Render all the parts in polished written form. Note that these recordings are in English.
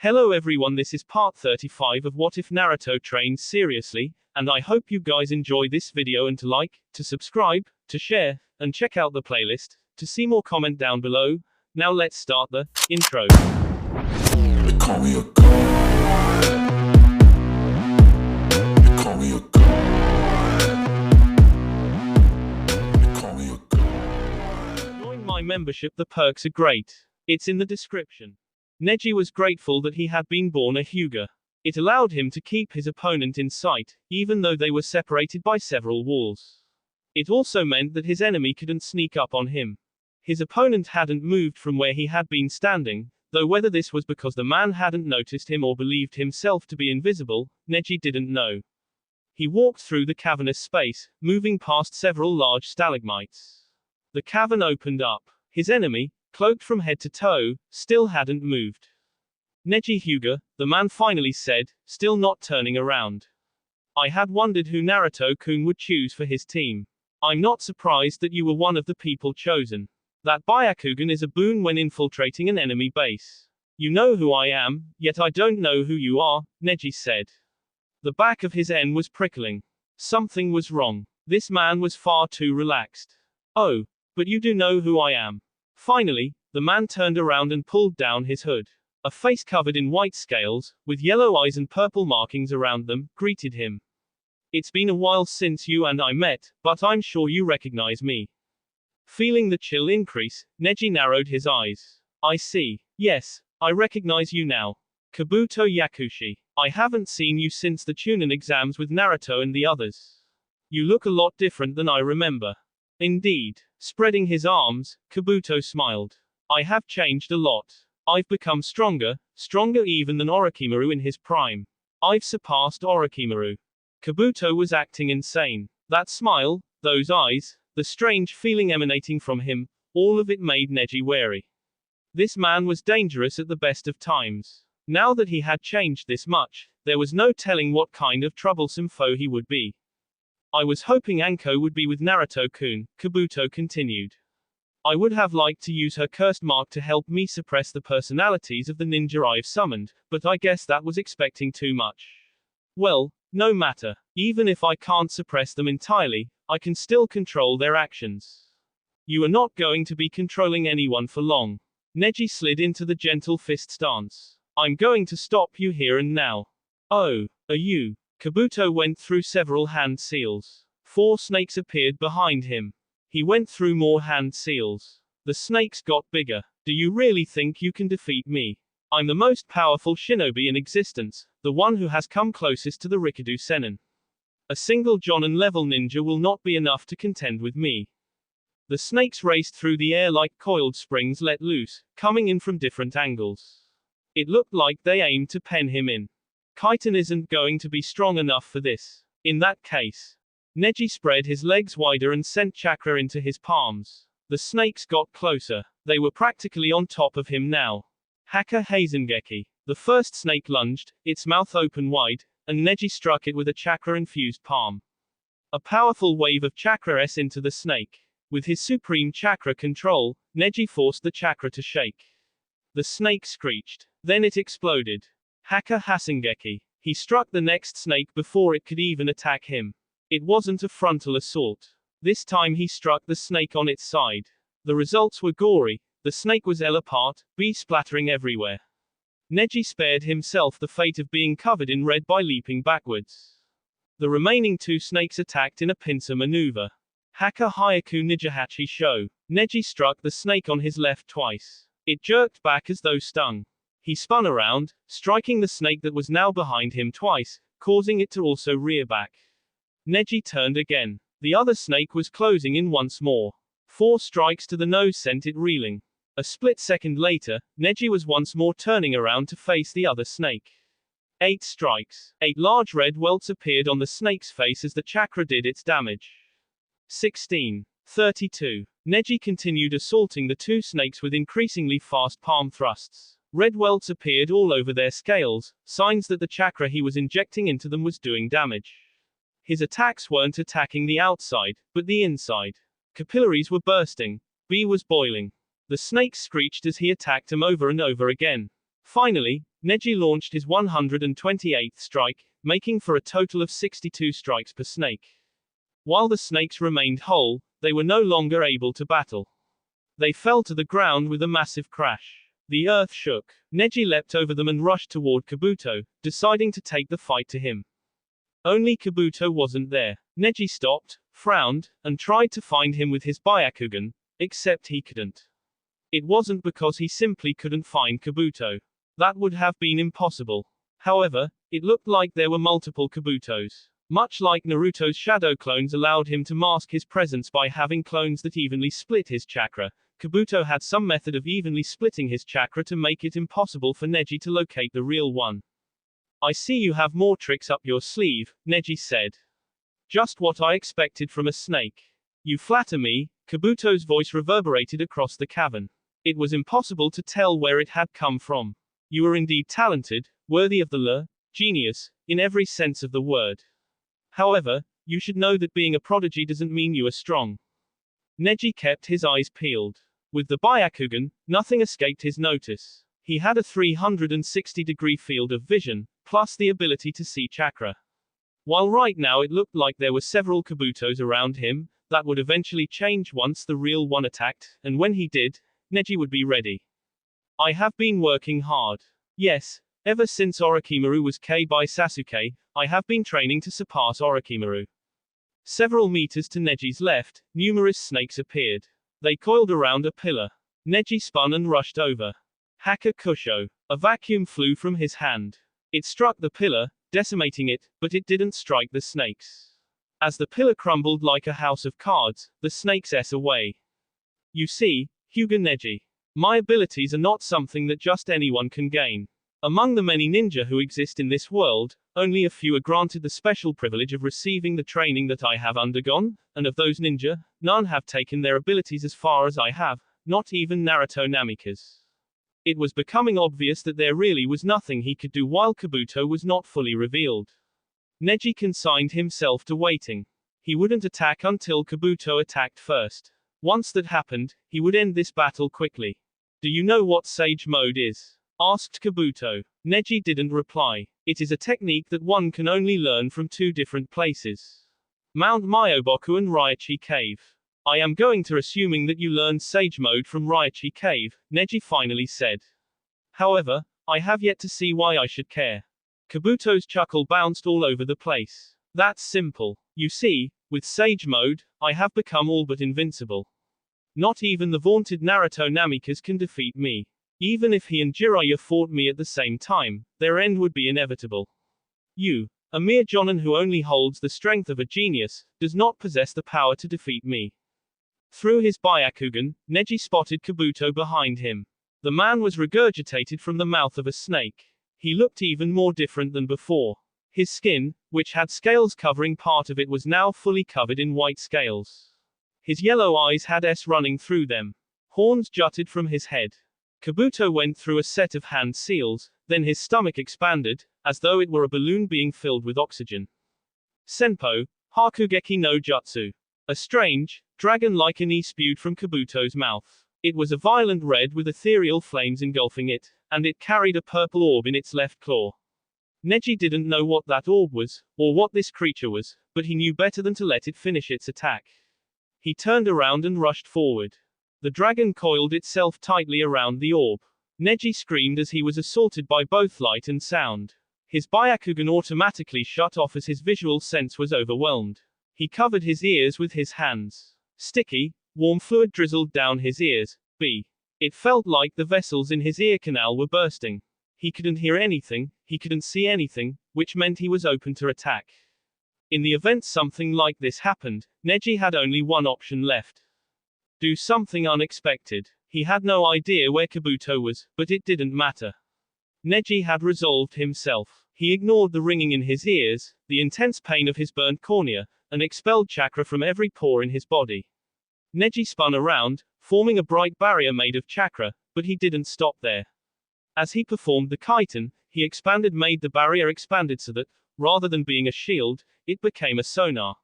Hello everyone, this is part 35 of What If Naruto Trains Seriously, and I hope you guys enjoy this video and to like, to subscribe, to share, and check out the playlist, to see more comment down below. Now let's start the intro. They call me a god. They call me a god. They call me a god. Join my membership, the perks are great. It's in the description. Neji was grateful that he had been born a Hyuga. It allowed him to keep his opponent in sight, even though they were separated by several walls. It also meant that his enemy couldn't sneak up on him. His opponent hadn't moved from where he had been standing, though whether this was because the man hadn't noticed him or believed himself to be invisible, Neji didn't know. He walked through the cavernous space, moving past several large stalagmites. The cavern opened up. His enemy, cloaked from head to toe, still hadn't moved. Neji Hyuga, the man finally said, still not turning around. I had wondered who Naruto-kun would choose for his team. I'm not surprised that you were one of the people chosen. That Byakugan is a boon when infiltrating an enemy base. You know who I am, yet I don't know who you are, Neji said. The back of his neck was prickling. Something was wrong. This man was far too relaxed. Oh, but you do know who I am. Finally, the man turned around and pulled down his hood. A face covered in white scales, with yellow eyes and purple markings around them, greeted him. It's been a while since you and I met, but I'm sure you recognize me. Feeling the chill increase, Neji narrowed his eyes. I see. Yes, I recognize you now. Kabuto Yakushi. I haven't seen you since the Chunin exams with Naruto and the others. You look a lot different than I remember. Indeed. Spreading his arms, Kabuto smiled. I have changed a lot. I've become stronger even than Orochimaru in his prime. I've surpassed Orochimaru. Kabuto was acting insane. That smile, those eyes, the strange feeling emanating from him, all of it made Neji wary. This man was dangerous at the best of times. Now that he had changed this much, there was no telling what kind of troublesome foe he would be. I was hoping Anko would be with Naruto-kun, Kabuto continued. I would have liked to use her cursed mark to help me suppress the personalities of the ninja I've summoned, but I guess that was expecting too much. Well, no matter. Even if I can't suppress them entirely, I can still control their actions. You are not going to be controlling anyone for long. Neji slid into the gentle fist stance. I'm going to stop you here and now. Oh, are you? Kabuto went through several hand seals. 4 snakes appeared behind him. He went through more hand seals. The snakes got bigger. Do you really think you can defeat me? I'm the most powerful shinobi in existence, the one who has come closest to the Rikudo Sennin. A single Jonin level ninja will not be enough to contend with me. The snakes raced through the air like coiled springs let loose, coming in from different angles. It looked like they aimed to pen him in. Kaiten isn't going to be strong enough for this. In that case. Neji spread his legs wider and sent chakra into his palms. The snakes got closer. They were practically on top of him now. Haka Hazengeki. The first snake lunged, its mouth open wide, and Neji struck it with a chakra-infused palm. A powerful wave of chakra S into the snake. With his supreme chakra control, Neji forced the chakra to shake. The snake screeched. Then it exploded. Haka Hasengeki. He struck the next snake before it could even attack him. It wasn't a frontal assault. This time he struck the snake on its side. The results were gory. The snake was apart, splattering everywhere. Neji spared himself the fate of being covered in red by leaping backwards. The remaining 2 snakes attacked in a pincer maneuver. Haka Hyaku Nijihachi Sho. Neji struck the snake on his left twice. It jerked back as though stung. He spun around, striking the snake that was now behind him twice, causing it to also rear back. Neji turned again. The other snake was closing in once more. 4 strikes to the nose sent it reeling. A split second later, Neji was once more turning around to face the other snake. 8 strikes. 8 large red welts appeared on the snake's face as the chakra did its damage. 16. 32. Neji continued assaulting the 2 snakes with increasingly fast palm thrusts. Red welts appeared all over their scales, signs that the chakra he was injecting into them was doing damage. His attacks weren't attacking the outside, but the inside. Capillaries were bursting. B was boiling. The snake screeched as he attacked him over and over again. Finally, Neji launched his 128th strike, making for a total of 62 strikes per snake. While the snakes remained whole, they were no longer able to battle. They fell to the ground with a massive crash. The earth shook. Neji leapt over them and rushed toward Kabuto, deciding to take the fight to him. Only Kabuto wasn't there. Neji stopped, frowned, and tried to find him with his Byakugan, except he couldn't. It wasn't because he simply couldn't find Kabuto. That would have been impossible. However, it looked like there were multiple Kabutos. Much like Naruto's shadow clones allowed him to mask his presence by having clones that evenly split his chakra, Kabuto had some method of evenly splitting his chakra to make it impossible for Neji to locate the real one. I see you have more tricks up your sleeve, Neji said. Just what I expected from a snake. You flatter me, Kabuto's voice reverberated across the cavern. It was impossible to tell where it had come from. You are indeed talented, worthy of the genius, in every sense of the word. However, you should know that being a prodigy doesn't mean you are strong. Neji kept his eyes peeled. With the Byakugan, nothing escaped his notice. He had a 360-degree field of vision, plus the ability to see chakra. While right now it looked like there were several Kabutos around him, that would eventually change once the real one attacked, and when he did, Neji would be ready. I have been working hard. Yes, ever since Orochimaru was killed by Sasuke, I have been training to surpass Orochimaru. Several meters to Neji's left, numerous snakes appeared. They coiled around a pillar. Neji spun and rushed over. Hakusho. A vacuum flew from his hand. It struck the pillar, decimating it, but it didn't strike the snakes. As the pillar crumbled like a house of cards, the snakes ate away. You see, Hyuga Neji. My abilities are not something that just anyone can gain. Among the many ninja who exist in this world, only a few are granted the special privilege of receiving the training that I have undergone, and of those ninja, none have taken their abilities as far as I have, not even Naruto Namikaze. It was becoming obvious that there really was nothing he could do while Kabuto was not fully revealed. Neji consigned himself to waiting. He wouldn't attack until Kabuto attacked first. Once that happened, he would end this battle quickly. Do you know what Sage Mode is? Asked Kabuto. Neji didn't reply. It is a technique that one can only learn from two different places. Mount Myoboku and Raichi Cave. I am going to assuming that you learned Sage Mode from Raichi Cave, Neji finally said. However, I have yet to see why I should care. Kabuto's chuckle bounced all over the place. That's simple. You see, with Sage Mode, I have become all but invincible. Not even the vaunted Naruto Namikaze can defeat me. Even if he and Jiraiya fought me at the same time, their end would be inevitable. You, a mere jonin who only holds the strength of a genius, does not possess the power to defeat me. Through his Byakugan, Neji spotted Kabuto behind him. The man was regurgitated from the mouth of a snake. He looked even more different than before. His skin, which had scales covering part of it, was now fully covered in white scales. His yellow eyes had S running through them. Horns jutted from his head. Kabuto went through a set of hand seals, then his stomach expanded, as though it were a balloon being filled with oxygen. Senpo, Hakugeki no Jutsu. A strange, dragon-like ani spewed from Kabuto's mouth. It was a violent red with ethereal flames engulfing it, and it carried a purple orb in its left claw. Neji didn't know what that orb was, or what this creature was, but he knew better than to let it finish its attack. He turned around and rushed forward. The dragon coiled itself tightly around the orb. Neji screamed as he was assaulted by both light and sound. His Byakugan automatically shut off as his visual sense was overwhelmed. He covered his ears with his hands. Sticky, warm fluid drizzled down his ears. It felt like the vessels in his ear canal were bursting. He couldn't hear anything, he couldn't see anything, which meant he was open to attack. In the event something like this happened, Neji had only one option left. Do something unexpected. He had no idea where Kabuto was, but it didn't matter. Neji had resolved himself. He ignored the ringing in his ears, the intense pain of his burnt cornea, and expelled chakra from every pore in his body. Neji spun around, forming a bright barrier made of chakra, but he didn't stop there. As he performed the kaiten, he made the barrier expanded so that, rather than being a shield, it became a sonar.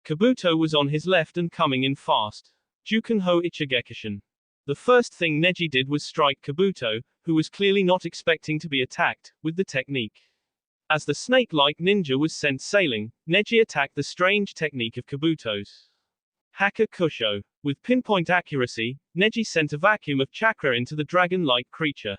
Kabuto was on his left and coming in fast. Jukenho Ichigekishin. The first thing Neji did was strike Kabuto, who was clearly not expecting to be attacked, with the technique. As the snake-like ninja was sent sailing, Neji attacked the strange technique of Kabuto's. Haka Kusho. With pinpoint accuracy, Neji sent a vacuum of chakra into the dragon-like creature.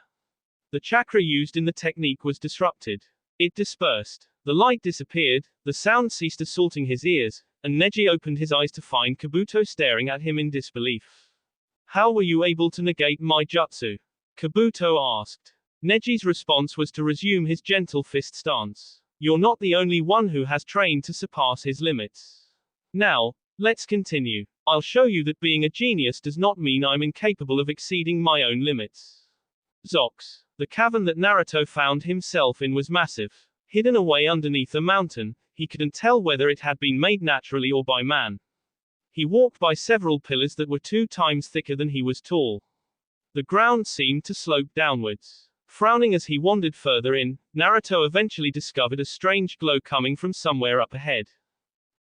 The chakra used in the technique was disrupted. It dispersed. The light disappeared, the sound ceased assaulting his ears, and Neji opened his eyes to find Kabuto staring at him in disbelief. How were you able to negate my jutsu? Kabuto asked. Neji's response was to resume his gentle fist stance. You're not the only one who has trained to surpass his limits. Now, let's continue. I'll show you that being a genius does not mean I'm incapable of exceeding my own limits. Zox. The cavern that Naruto found himself in was massive. Hidden away underneath a mountain, he couldn't tell whether it had been made naturally or by man. He walked by several pillars that were 2 times thicker than he was tall. The ground seemed to slope downwards. Frowning as he wandered further in, Naruto eventually discovered a strange glow coming from somewhere up ahead.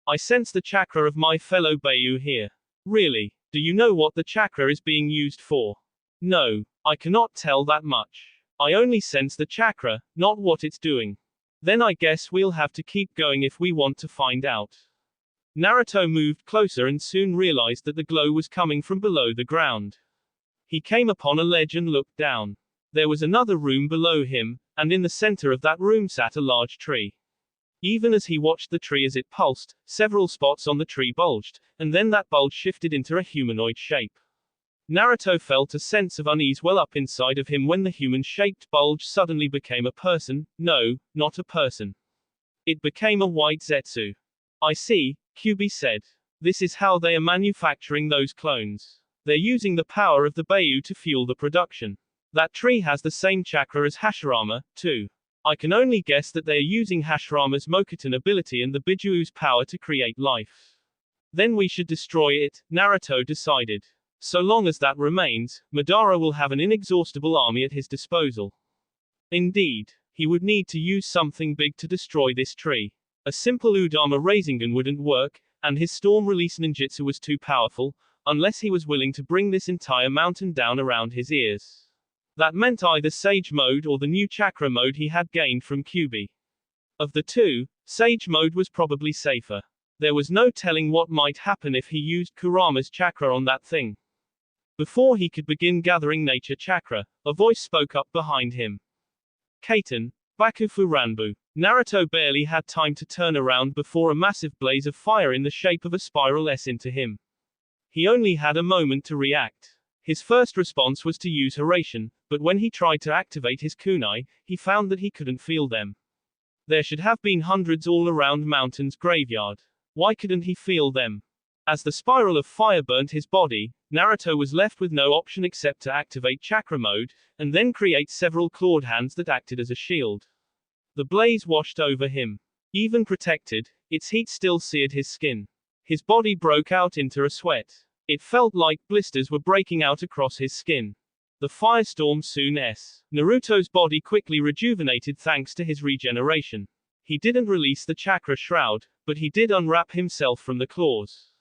I sense the chakra of my fellow Beiyu here. Really? Do you know what the chakra is being used for? No, I cannot tell that much. I only sense the chakra, not what it's doing. Then I guess we'll have to keep going if we want to find out. Naruto moved closer and soon realized that the glow was coming from below the ground. He came upon a ledge and looked down. There was another room below him, and in the center of that room sat a large tree. Even as he watched the tree as it pulsed, several spots on the tree bulged, and then that bulge shifted into a humanoid shape. Naruto felt a sense of unease well up inside of him when the human-shaped bulge suddenly became a person. No, not a person. It became a white Zetsu. I see, Kyubi said. This is how they are manufacturing those clones. They're using the power of the Beiyu to fuel the production. That tree has the same chakra as Hashirama, too. I can only guess that they are using Hashirama's Mokuton ability and the Bijuu's power to create life. Then we should destroy it, Naruto decided. So long as that remains, Madara will have an inexhaustible army at his disposal. Indeed, he would need to use something big to destroy this tree. A simple Udama Rasengan wouldn't work, and his storm release ninjutsu was too powerful, unless he was willing to bring this entire mountain down around his ears. That meant either Sage Mode or the new Chakra Mode he had gained from Kyubi. Of the two, Sage Mode was probably safer. There was no telling what might happen if he used Kurama's chakra on that thing. Before he could begin gathering nature chakra, a voice spoke up behind him. Kaiten, Bakufu Ranbu. Naruto barely had time to turn around before a massive blaze of fire in the shape of a spiral S into him. He only had a moment to react. His first response was to use Hiraishin, but when he tried to activate his kunai, he found that he couldn't feel them. There should have been hundreds all around Mountain's graveyard. Why couldn't he feel them? As the spiral of fire burnt his body, Naruto was left with no option except to activate Chakra Mode, and then create several clawed hands that acted as a shield. The blaze washed over him. Even protected, its heat still seared his skin. His body broke out into a sweat. It felt like blisters were breaking out across his skin. The firestorm soon s. Naruto's body quickly rejuvenated thanks to his regeneration. He didn't release the chakra shroud, but he did unwrap himself from the claws.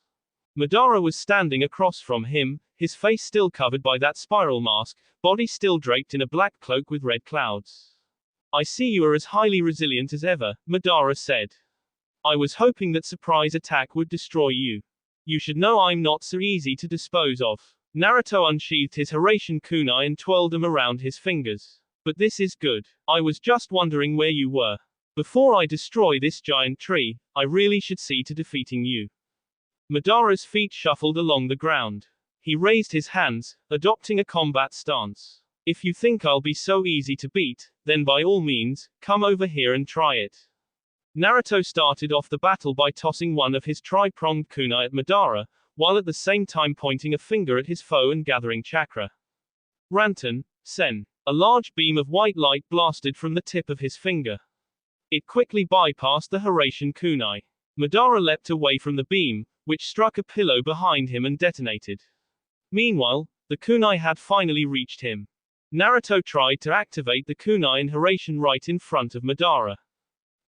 Madara was standing across from him, his face still covered by that spiral mask, body still draped in a black cloak with red clouds. I see you are as highly resilient as ever, Madara said. I was hoping that surprise attack would destroy you. You should know I'm not so easy to dispose of. Naruto unsheathed his Hiraishin kunai and twirled them around his fingers. But this is good. I was just wondering where you were. Before I destroy this giant tree, I really should see to defeating you. Madara's feet shuffled along the ground. He raised his hands, adopting a combat stance. If you think I'll be so easy to beat, then by all means, come over here and try it. Naruto started off the battle by tossing one of his tri-pronged kunai at Madara, while at the same time pointing a finger at his foe and gathering chakra. Rantan, Sen. A large beam of white light blasted from the tip of his finger. It quickly bypassed the Hiraishin kunai. Madara leapt away from the beam, which struck a pillow behind him and detonated. Meanwhile, the kunai had finally reached him. Naruto tried to activate the kunai and Hiraishin right in front of Madara.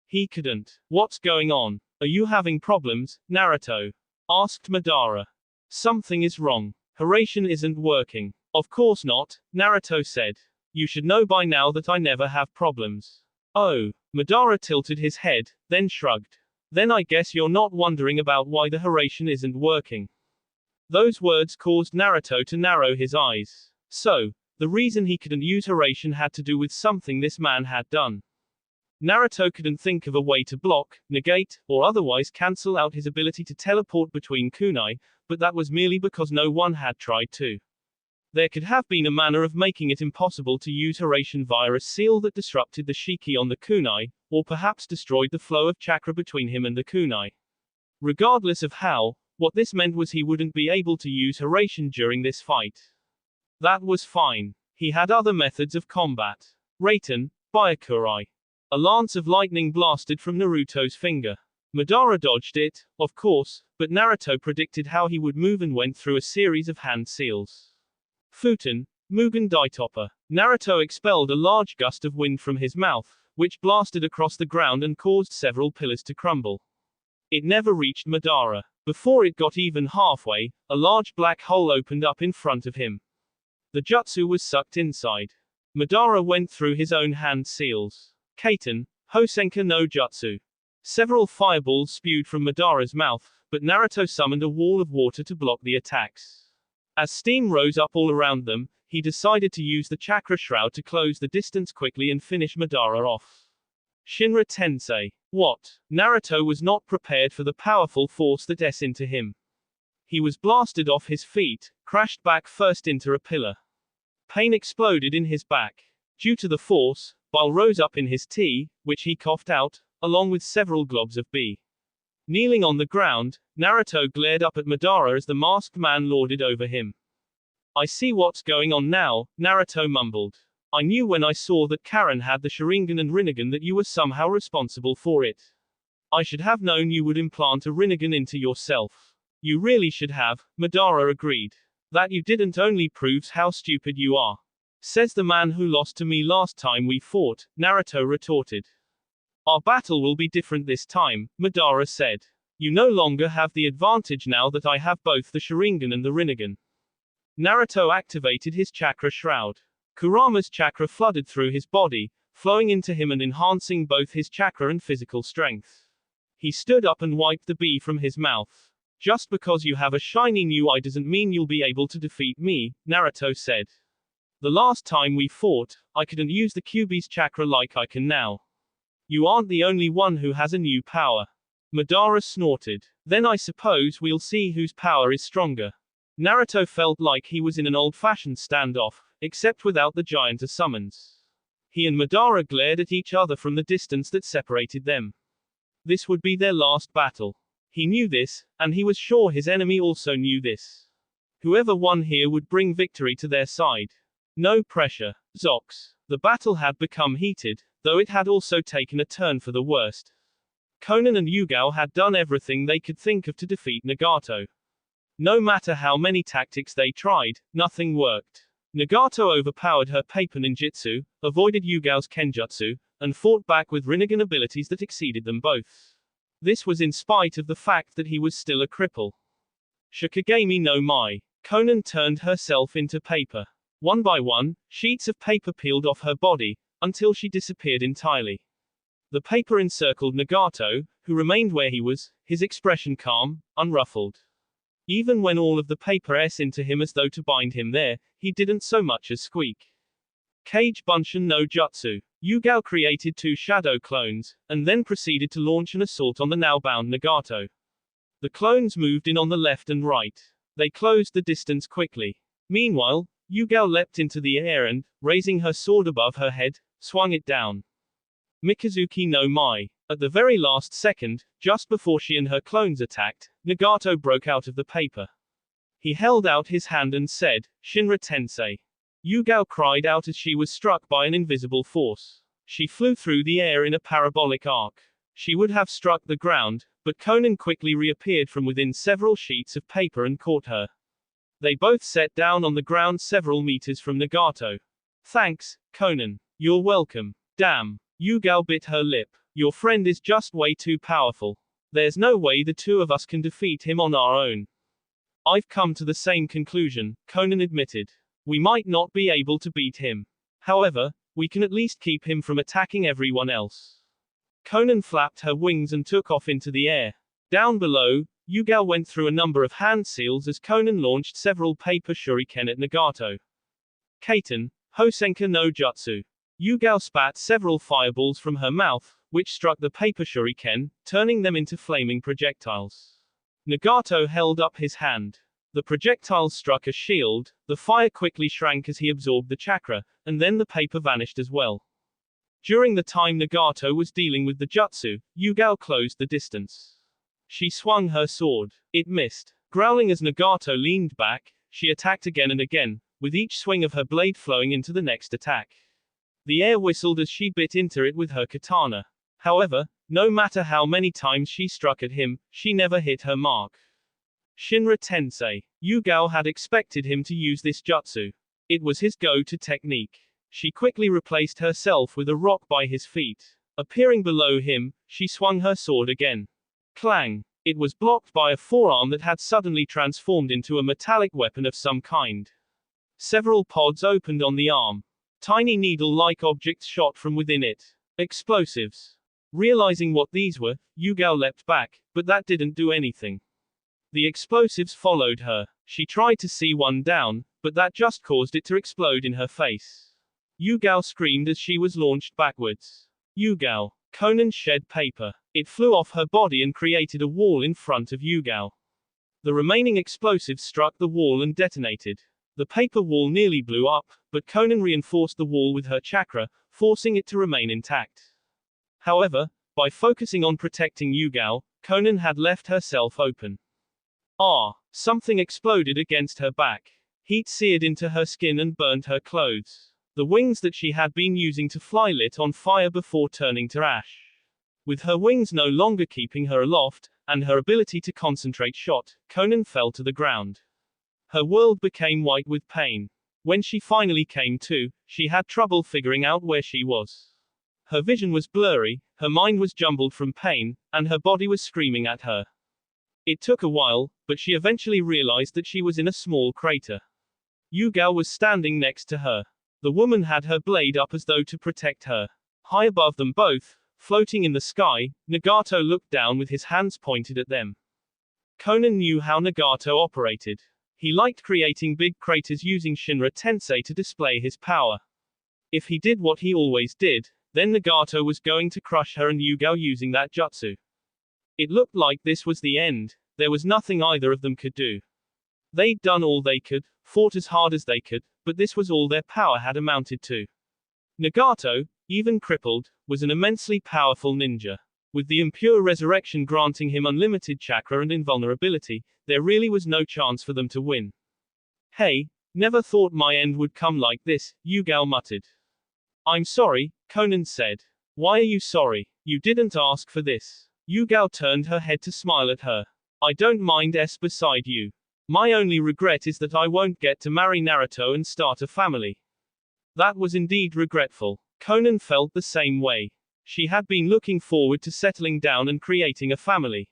He couldn't. What's going on? Are you having problems, Naruto? Asked Madara. Something is wrong. Hiraishin isn't working. Of course not, Naruto said. You should know by now that I never have problems. Oh, Madara tilted his head, then shrugged. Then I guess you're not wondering about why the Hiraishin isn't working. Those words caused Naruto to narrow his eyes. So, the reason he couldn't use Hiraishin had to do with something this man had done. Naruto couldn't think of a way to block, negate, or otherwise cancel out his ability to teleport between kunai, but that was merely because no one had tried to. There could have been a manner of making it impossible to use Hiraishin via a seal that disrupted the shiki on the kunai, or perhaps destroyed the flow of chakra between him and the kunai. Regardless of how, what this meant was he wouldn't be able to use Hiraishin during this fight. That was fine. He had other methods of combat. Raiten, Byakurai. A lance of lightning blasted from Naruto's finger. Madara dodged it, of course, but Naruto predicted how he would move and went through a series of hand seals. Futen, Mugen Daitopper. Naruto expelled a large gust of wind from his mouth, which blasted across the ground and caused several pillars to crumble. It never reached Madara. Before it got even halfway, a large black hole opened up in front of him. The jutsu was sucked inside. Madara went through his own hand seals. Kaiten, Hosenka no Jutsu. Several fireballs spewed from Madara's mouth, but Naruto summoned a wall of water to block the attacks. As steam rose up all around them, he decided to use the chakra shroud to close the distance quickly and finish Madara off. Shinra Tensei. What? Naruto was not prepared for the powerful force that s into him. He was blasted off his feet, crashed back first into a pillar. Pain exploded in his back. Due to the force, bile rose up in his tea, which he coughed out, along with several globs of bee. Kneeling on the ground, Naruto glared up at Madara as the masked man lorded over him. I see what's going on now, Naruto mumbled. I knew when I saw that Karen had the Sharingan and Rinnegan that you were somehow responsible for it. I should have known you would implant a Rinnegan into yourself. You really should have, Madara agreed. That you didn't only proves how stupid you are. Says the man who lost to me last time we fought, Naruto retorted. Our battle will be different this time, Madara said. You no longer have the advantage now that I have both the Sharingan and the Rinnegan. Naruto activated his chakra shroud. Kurama's chakra flooded through his body, flowing into him and enhancing both his chakra and physical strength. He stood up and wiped the bee from his mouth. Just because you have a shiny new eye doesn't mean you'll be able to defeat me, Naruto said. The last time we fought, I couldn't use the Kyuubi's chakra like I can now. You aren't the only one who has a new power. Madara snorted. Then I suppose we'll see whose power is stronger. Naruto felt like he was in an old-fashioned standoff, except without the giant summons. He and Madara glared at each other from the distance that separated them. This would be their last battle. He knew this, and he was sure his enemy also knew this. Whoever won here would bring victory to their side. No pressure. Zox. The battle had become heated, though it had also taken a turn for the worst. Konan and Yugao had done everything they could think of to defeat Nagato. No matter how many tactics they tried, nothing worked. Nagato overpowered her paper ninjutsu, avoided Yugao's kenjutsu, and fought back with Rinnegan abilities that exceeded them both. This was in spite of the fact that he was still a cripple. Shikigami no Mai. Konan turned herself into paper. One by one, sheets of paper peeled off her body, until she disappeared entirely. The paper encircled Nagato, who remained where he was, his expression calm, unruffled. Even when all of the paper s into him as though to bind him there, he didn't so much as squeak. Kage Bunshin no Jutsu. Yugao created 2 shadow clones, and then proceeded to launch an assault on the now-bound Nagato. The clones moved in on the left and right. They closed the distance quickly. Meanwhile, Yugao leapt into the air and, raising her sword above her head, swung it down. Mikazuki no Mai. At the very last second, just before she and her clones attacked, Nagato broke out of the paper. He held out his hand and said, Shinra Tensei. Yugao cried out as she was struck by an invisible force. She flew through the air in a parabolic arc. She would have struck the ground, but Konan quickly reappeared from within several sheets of paper and caught her. They both sat down on the ground several meters from Nagato. Thanks, Konan. You're welcome. Damn. Yugao bit her lip. Your friend is just way too powerful. There's no way the two of us can defeat him on our own. I've come to the same conclusion, Konan admitted. We might not be able to beat him. However, we can at least keep him from attacking everyone else. Conan flapped her wings and took off into the air. Down below, Yugao went through a number of hand seals as Conan launched several paper shuriken at Nagato. Kaiten, Hosenka no Jutsu. Yugao spat several fireballs from her mouth, which struck the paper shuriken, turning them into flaming projectiles. Nagato held up his hand. The projectiles struck a shield, the fire quickly shrank as he absorbed the chakra, and then the paper vanished as well. During the time Nagato was dealing with the jutsu, Yugao closed the distance. She swung her sword. It missed. Growling as Nagato leaned back, she attacked again and again, with each swing of her blade flowing into the next attack. The air whistled as she bit into it with her katana. However, no matter how many times she struck at him, she never hit her mark. Shinra Tensei. Yugao had expected him to use this jutsu. It was his go-to technique. She quickly replaced herself with a rock by his feet. Appearing below him, she swung her sword again. Clang! It was blocked by a forearm that had suddenly transformed into a metallic weapon of some kind. Several pods opened on the arm. Tiny needle-like objects shot from within it. Explosives. Realizing what these were, Yugao leapt back, but that didn't do anything. The explosives followed her. She tried to see one down, but that just caused it to explode in her face. Yugao screamed as she was launched backwards. Yugao. Conan shed paper. It flew off her body and created a wall in front of Yugao. The remaining explosives struck the wall and detonated. The paper wall nearly blew up, but Conan reinforced the wall with her chakra, forcing it to remain intact. However, by focusing on protecting Yugao, Conan had left herself open. Something exploded against her back. Heat seared into her skin and burned her clothes. The wings that she had been using to fly lit on fire before turning to ash. With her wings no longer keeping her aloft, and her ability to concentrate shot, Conan fell to the ground. Her world became white with pain. When she finally came to, she had trouble figuring out where she was. Her vision was blurry, her mind was jumbled from pain, and her body was screaming at her. It took a while, but she eventually realized that she was in a small crater. Yugao was standing next to her. The woman had her blade up as though to protect her. High above them both, floating in the sky, Nagato looked down with his hands pointed at them. Conan knew how Nagato operated. He liked creating big craters using Shinra Tensei to display his power. If he did what he always did, then Nagato was going to crush her and Yugao using that jutsu. It looked like this was the end. There was nothing either of them could do. They'd done all they could, fought as hard as they could, but this was all their power had amounted to. Nagato, even crippled, was an immensely powerful ninja. With the impure resurrection granting him unlimited chakra and invulnerability, there really was no chance for them to win. Hey, never thought my end would come like this, Yugao muttered. I'm sorry, Conan said. Why are you sorry? You didn't ask for this. Yugao turned her head to smile at her. I don't mind beside you. My only regret is that I won't get to marry Naruto and start a family. That was indeed regretful. Conan felt the same way. She had been looking forward to settling down and creating a family.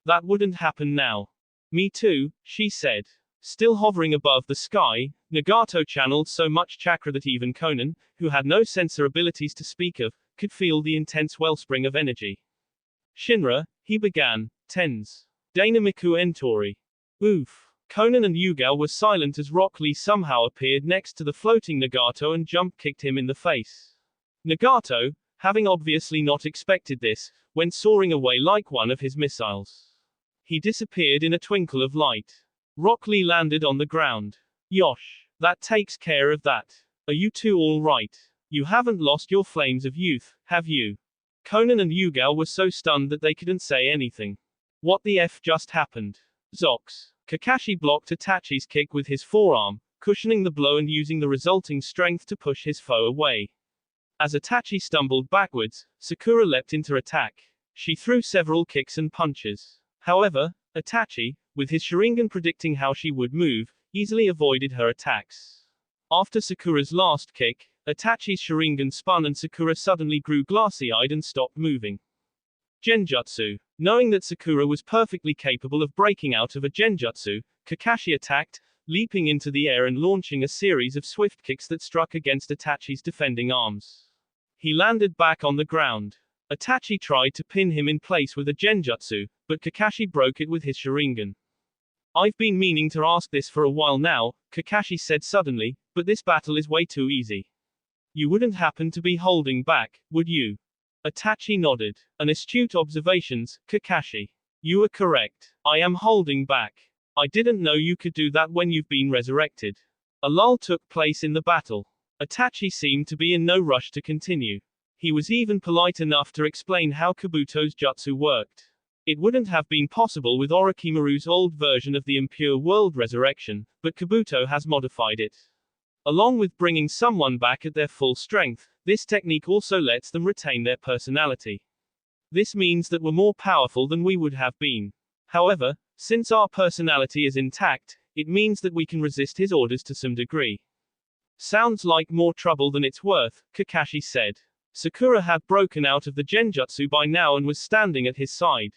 That wouldn't happen now. Me too, she said. Still hovering above the sky, Nagato channeled so much chakra that even Conan, who had no sensor abilities to speak of, could feel the intense wellspring of energy. Shinra, he began, tens. Dynamiku Entori. Oof. Conan and Yugao were silent as Rock Lee somehow appeared next to the floating Nagato and jump-kicked him in the face. Nagato, having obviously not expected this, went soaring away like one of his missiles. He disappeared in a twinkle of light. Rock Lee landed on the ground. Yosh. That takes care of that. Are you two all right? You haven't lost your flames of youth, have you? Conan and Yugao were so stunned that they couldn't say anything. What the F just happened? Zox. Kakashi blocked Itachi's kick with his forearm, cushioning the blow and using the resulting strength to push his foe away. As Itachi stumbled backwards, Sakura leapt into attack. She threw several kicks and punches. However, Itachi, with his Sharingan predicting how she would move, easily avoided her attacks. After Sakura's last kick, Itachi's Sharingan spun and Sakura suddenly grew glassy-eyed and stopped moving. Genjutsu. Knowing that Sakura was perfectly capable of breaking out of a genjutsu, Kakashi attacked, leaping into the air and launching a series of swift kicks that struck against Itachi's defending arms. He landed back on the ground. Itachi tried to pin him in place with a genjutsu, but Kakashi broke it with his Sharingan. I've been meaning to ask this for a while now, Kakashi said suddenly, but this battle is way too easy. You wouldn't happen to be holding back, would you? Itachi nodded. An astute observations, Kakashi. You are correct. I am holding back. I didn't know you could do that when you've been resurrected. A lull took place in the battle. Itachi seemed to be in no rush to continue. He was even polite enough to explain how Kabuto's jutsu worked. It wouldn't have been possible with Orochimaru's old version of the impure world resurrection, but Kabuto has modified it. Along with bringing someone back at their full strength, this technique also lets them retain their personality. This means that we're more powerful than we would have been. However, since our personality is intact, it means that we can resist his orders to some degree. Sounds like more trouble than it's worth, Kakashi said. Sakura had broken out of the genjutsu by now and was standing at his side.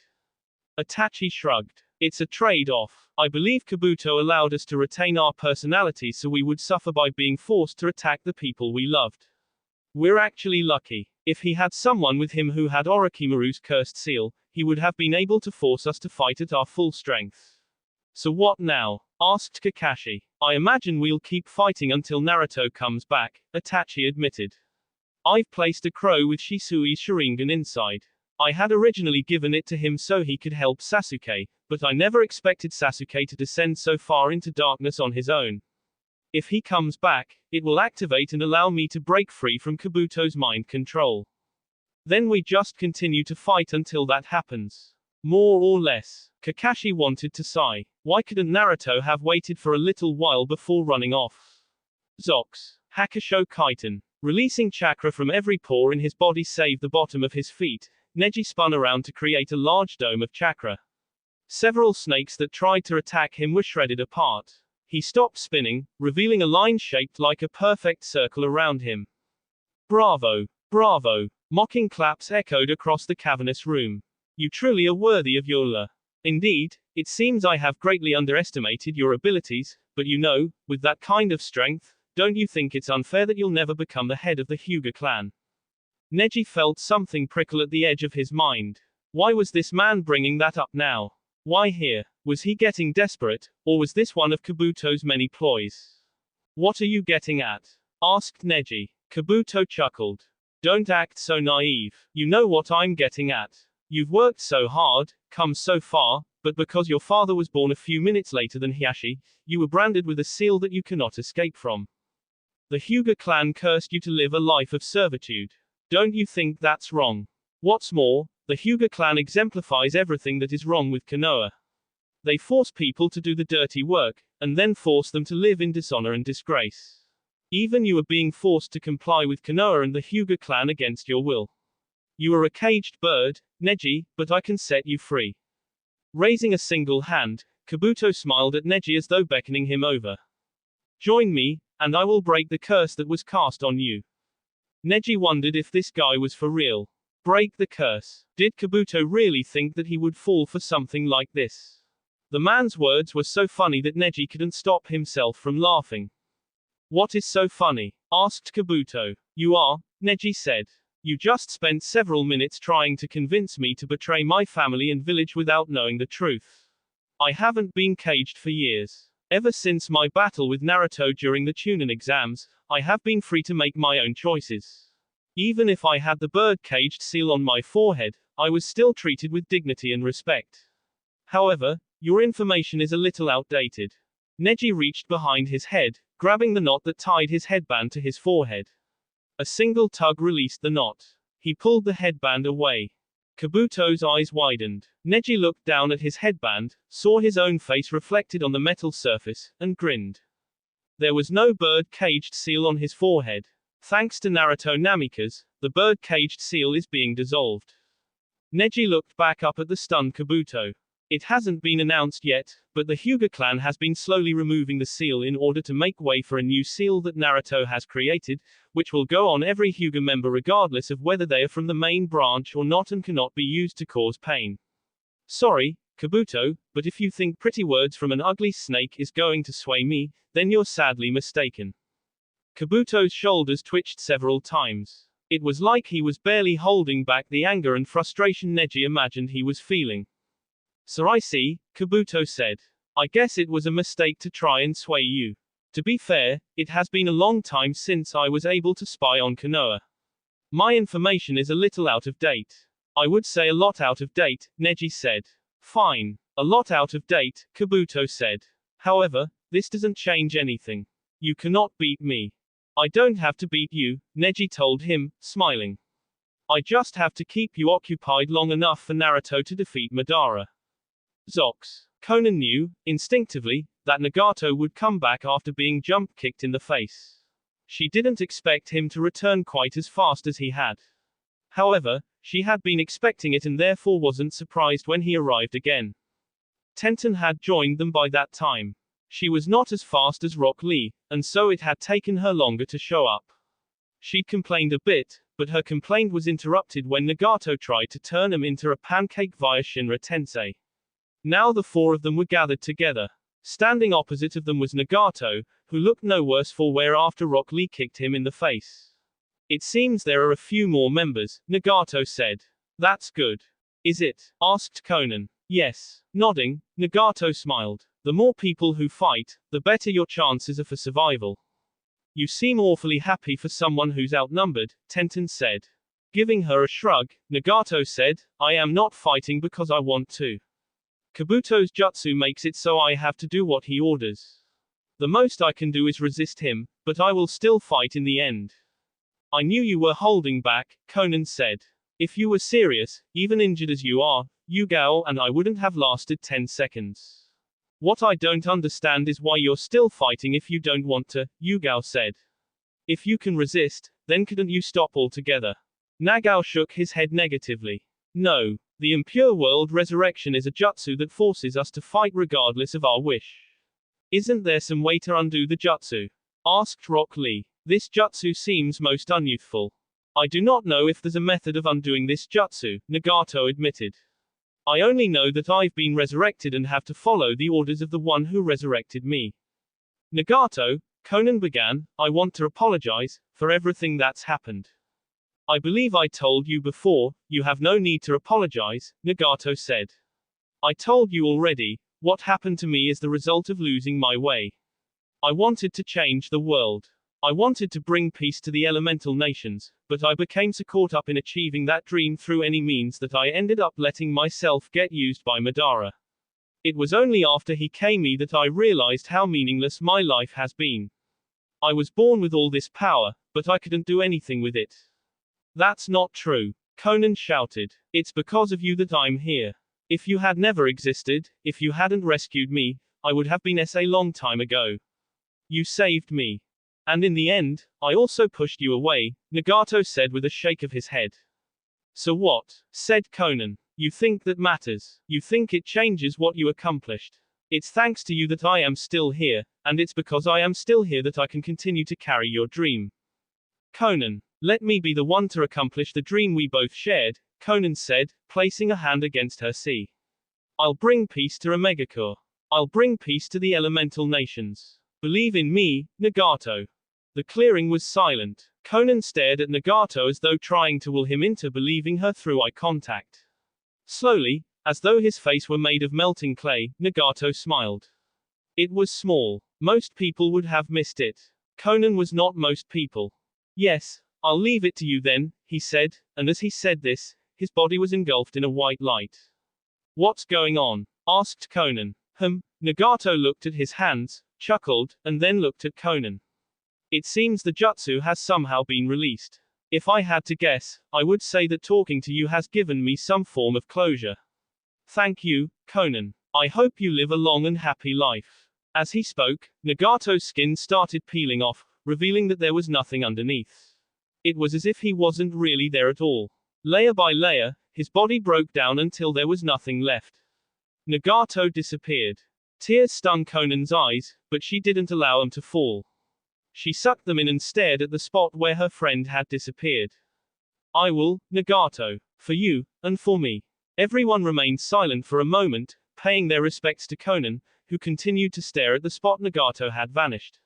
Itachi shrugged. It's a trade-off. I believe Kabuto allowed us to retain our personality so we would suffer by being forced to attack the people we loved. We're actually lucky. If he had someone with him who had Orochimaru's cursed seal, he would have been able to force us to fight at our full strength. So what now? Asked Kakashi. I imagine we'll keep fighting until Naruto comes back, Itachi admitted. I've placed a crow with Shisui's Sharingan inside. I had originally given it to him so he could help Sasuke, but I never expected Sasuke to descend so far into darkness on his own. If he comes back, it will activate and allow me to break free from Kabuto's mind control. Then we just continue to fight until that happens. More or less. Kakashi wanted to sigh. Why couldn't Naruto have waited for a little while before running off? Zox. Hakusho Kaiten. Releasing chakra from every pore in his body save the bottom of his feet, Neji spun around to create a large dome of chakra. Several snakes that tried to attack him were shredded apart. He stopped spinning, revealing a line shaped like a perfect circle around him. Bravo! Bravo! Mocking claps echoed across the cavernous room. You truly are worthy of your lure. Indeed, it seems I have greatly underestimated your abilities, but you know, with that kind of strength, don't you think it's unfair that you'll never become the head of the Hyuga clan? Neji felt something prickle at the edge of his mind. Why was this man bringing that up now? Why here? Was he getting desperate, or was this one of Kabuto's many ploys? What are you getting at? Asked Neji. Kabuto chuckled. Don't act so naive. You know what I'm getting at. You've worked so hard, come so far, but because your father was born a few minutes later than Hiashi, you were branded with a seal that you cannot escape from. The Hyuga clan cursed you to live a life of servitude. Don't you think that's wrong? What's more, the Hyuga clan exemplifies everything that is wrong with Konoha. They force people to do the dirty work, and then force them to live in dishonor and disgrace. Even you are being forced to comply with Konoha and the Hyuga clan against your will. You are a caged bird, Neji, but I can set you free. Raising a single hand, Kabuto smiled at Neji as though beckoning him over. Join me, and I will break the curse that was cast on you. Neji wondered if this guy was for real. Break the curse. Did Kabuto really think that he would fall for something like this? The man's words were so funny that Neji couldn't stop himself from laughing. What is so funny? Asked Kabuto. You are, Neji said. You just spent several minutes trying to convince me to betray my family and village without knowing the truth. I haven't been caged for years. Ever since my battle with Naruto during the Chunin exams, I have been free to make my own choices. Even if I had the bird-caged seal on my forehead, I was still treated with dignity and respect. However, your information is a little outdated. Neji reached behind his head, grabbing the knot that tied his headband to his forehead. A single tug released the knot. He pulled the headband away. Kabuto's eyes widened. Neji looked down at his headband, saw his own face reflected on the metal surface, and grinned. There was no bird-caged seal on his forehead. Thanks to Naruto Namikaze, the bird-caged seal is being dissolved. Neji looked back up at the stunned Kabuto. It hasn't been announced yet, but the Hyuga clan has been slowly removing the seal in order to make way for a new seal that Naruto has created, which will go on every Hyuga member regardless of whether they are from the main branch or not and cannot be used to cause pain. Sorry, Kabuto, but if you think pretty words from an ugly snake is going to sway me, then you're sadly mistaken. Kabuto's shoulders twitched several times. It was like he was barely holding back the anger and frustration Neji imagined he was feeling. So I see, Kabuto said. I guess it was a mistake to try and sway you. To be fair, it has been a long time since I was able to spy on Konoha. My information is a little out of date. I would say a lot out of date, Neji said. Fine. A lot out of date, Kabuto said. However, this doesn't change anything. You cannot beat me. I don't have to beat you, Neji told him, smiling. I just have to keep you occupied long enough for Naruto to defeat Madara. Zox. Konan knew, instinctively, that Nagato would come back after being jump-kicked in the face. She didn't expect him to return quite as fast as he had. However, she had been expecting it and therefore wasn't surprised when he arrived again. Tenten had joined them by that time. She was not as fast as Rock Lee, and so it had taken her longer to show up. She'd complained a bit, but her complaint was interrupted when Nagato tried to turn him into a pancake via Shinra Tensei. Now the four of them were gathered together. Standing opposite of them was Nagato, who looked no worse for wear after Rock Lee kicked him in the face. It seems there are a few more members, Nagato said. That's good. Is it? Asked Konan. Yes. Nodding, Nagato smiled. The more people who fight, the better your chances are for survival. You seem awfully happy for someone who's outnumbered, Tenten said. Giving her a shrug, Nagato said, I am not fighting because I want to. Kabuto's jutsu makes it so I have to do what he orders. The most I can do is resist him, but I will still fight in the end. I knew you were holding back, Konan said. If you were serious, even injured as you are, Yugao and I wouldn't have lasted 10 seconds. What I don't understand is why you're still fighting if you don't want to, Yugao said. If you can resist, then couldn't you stop altogether? Nagao shook his head negatively. No. The impure world resurrection is a jutsu that forces us to fight regardless of our wish. Isn't there some way to undo the jutsu? Asked Rock Lee. This jutsu seems most unyouthful. I do not know if there's a method of undoing this jutsu, Nagato admitted. I only know that I've been resurrected and have to follow the orders of the one who resurrected me. Nagato, Konan began, I want to apologize for everything that's happened. I believe I told you before, you have no need to apologize, Nagato said. I told you already, what happened to me is the result of losing my way. I wanted to change the world. I wanted to bring peace to the elemental nations, but I became so caught up in achieving that dream through any means that I ended up letting myself get used by Madara. It was only after he came me that I realized how meaningless my life has been. I was born with all this power, but I couldn't do anything with it. That's not true, Konan shouted. It's because of you that I'm here. If you had never existed, if you hadn't rescued me, I would have been a long time ago. You saved me. And in the end, I also pushed you away, Nagato said with a shake of his head. So what? Said Konan. You think that matters. You think it changes what you accomplished. It's thanks to you that I am still here, and it's because I am still here that I can continue to carry your dream. Konan. Let me be the one to accomplish the dream we both shared, Konan said, placing a hand against her sea. I'll bring peace to Omegakure. I'll bring peace to the elemental nations. Believe in me, Nagato. The clearing was silent. Konan stared at Nagato as though trying to will him into believing her through eye contact. Slowly, as though his face were made of melting clay, Nagato smiled. It was small. Most people would have missed it. Konan was not most people. Yes, I'll leave it to you then, he said, and as he said this, his body was engulfed in a white light. What's going on? Asked Konan. Nagato looked at his hands, chuckled, and then looked at Konan. It seems the jutsu has somehow been released. If I had to guess, I would say that talking to you has given me some form of closure. Thank you, Konan. I hope you live a long and happy life. As he spoke, Nagato's skin started peeling off, revealing that there was nothing underneath. It was as if he wasn't really there at all. Layer by layer, his body broke down until there was nothing left. Nagato disappeared. Tears stung Konan's eyes, but she didn't allow them to fall. She sucked them in and stared at the spot where her friend had disappeared. I will, Nagato. For you, and for me. Everyone remained silent for a moment, paying their respects to Konan, who continued to stare at the spot Nagato had vanished.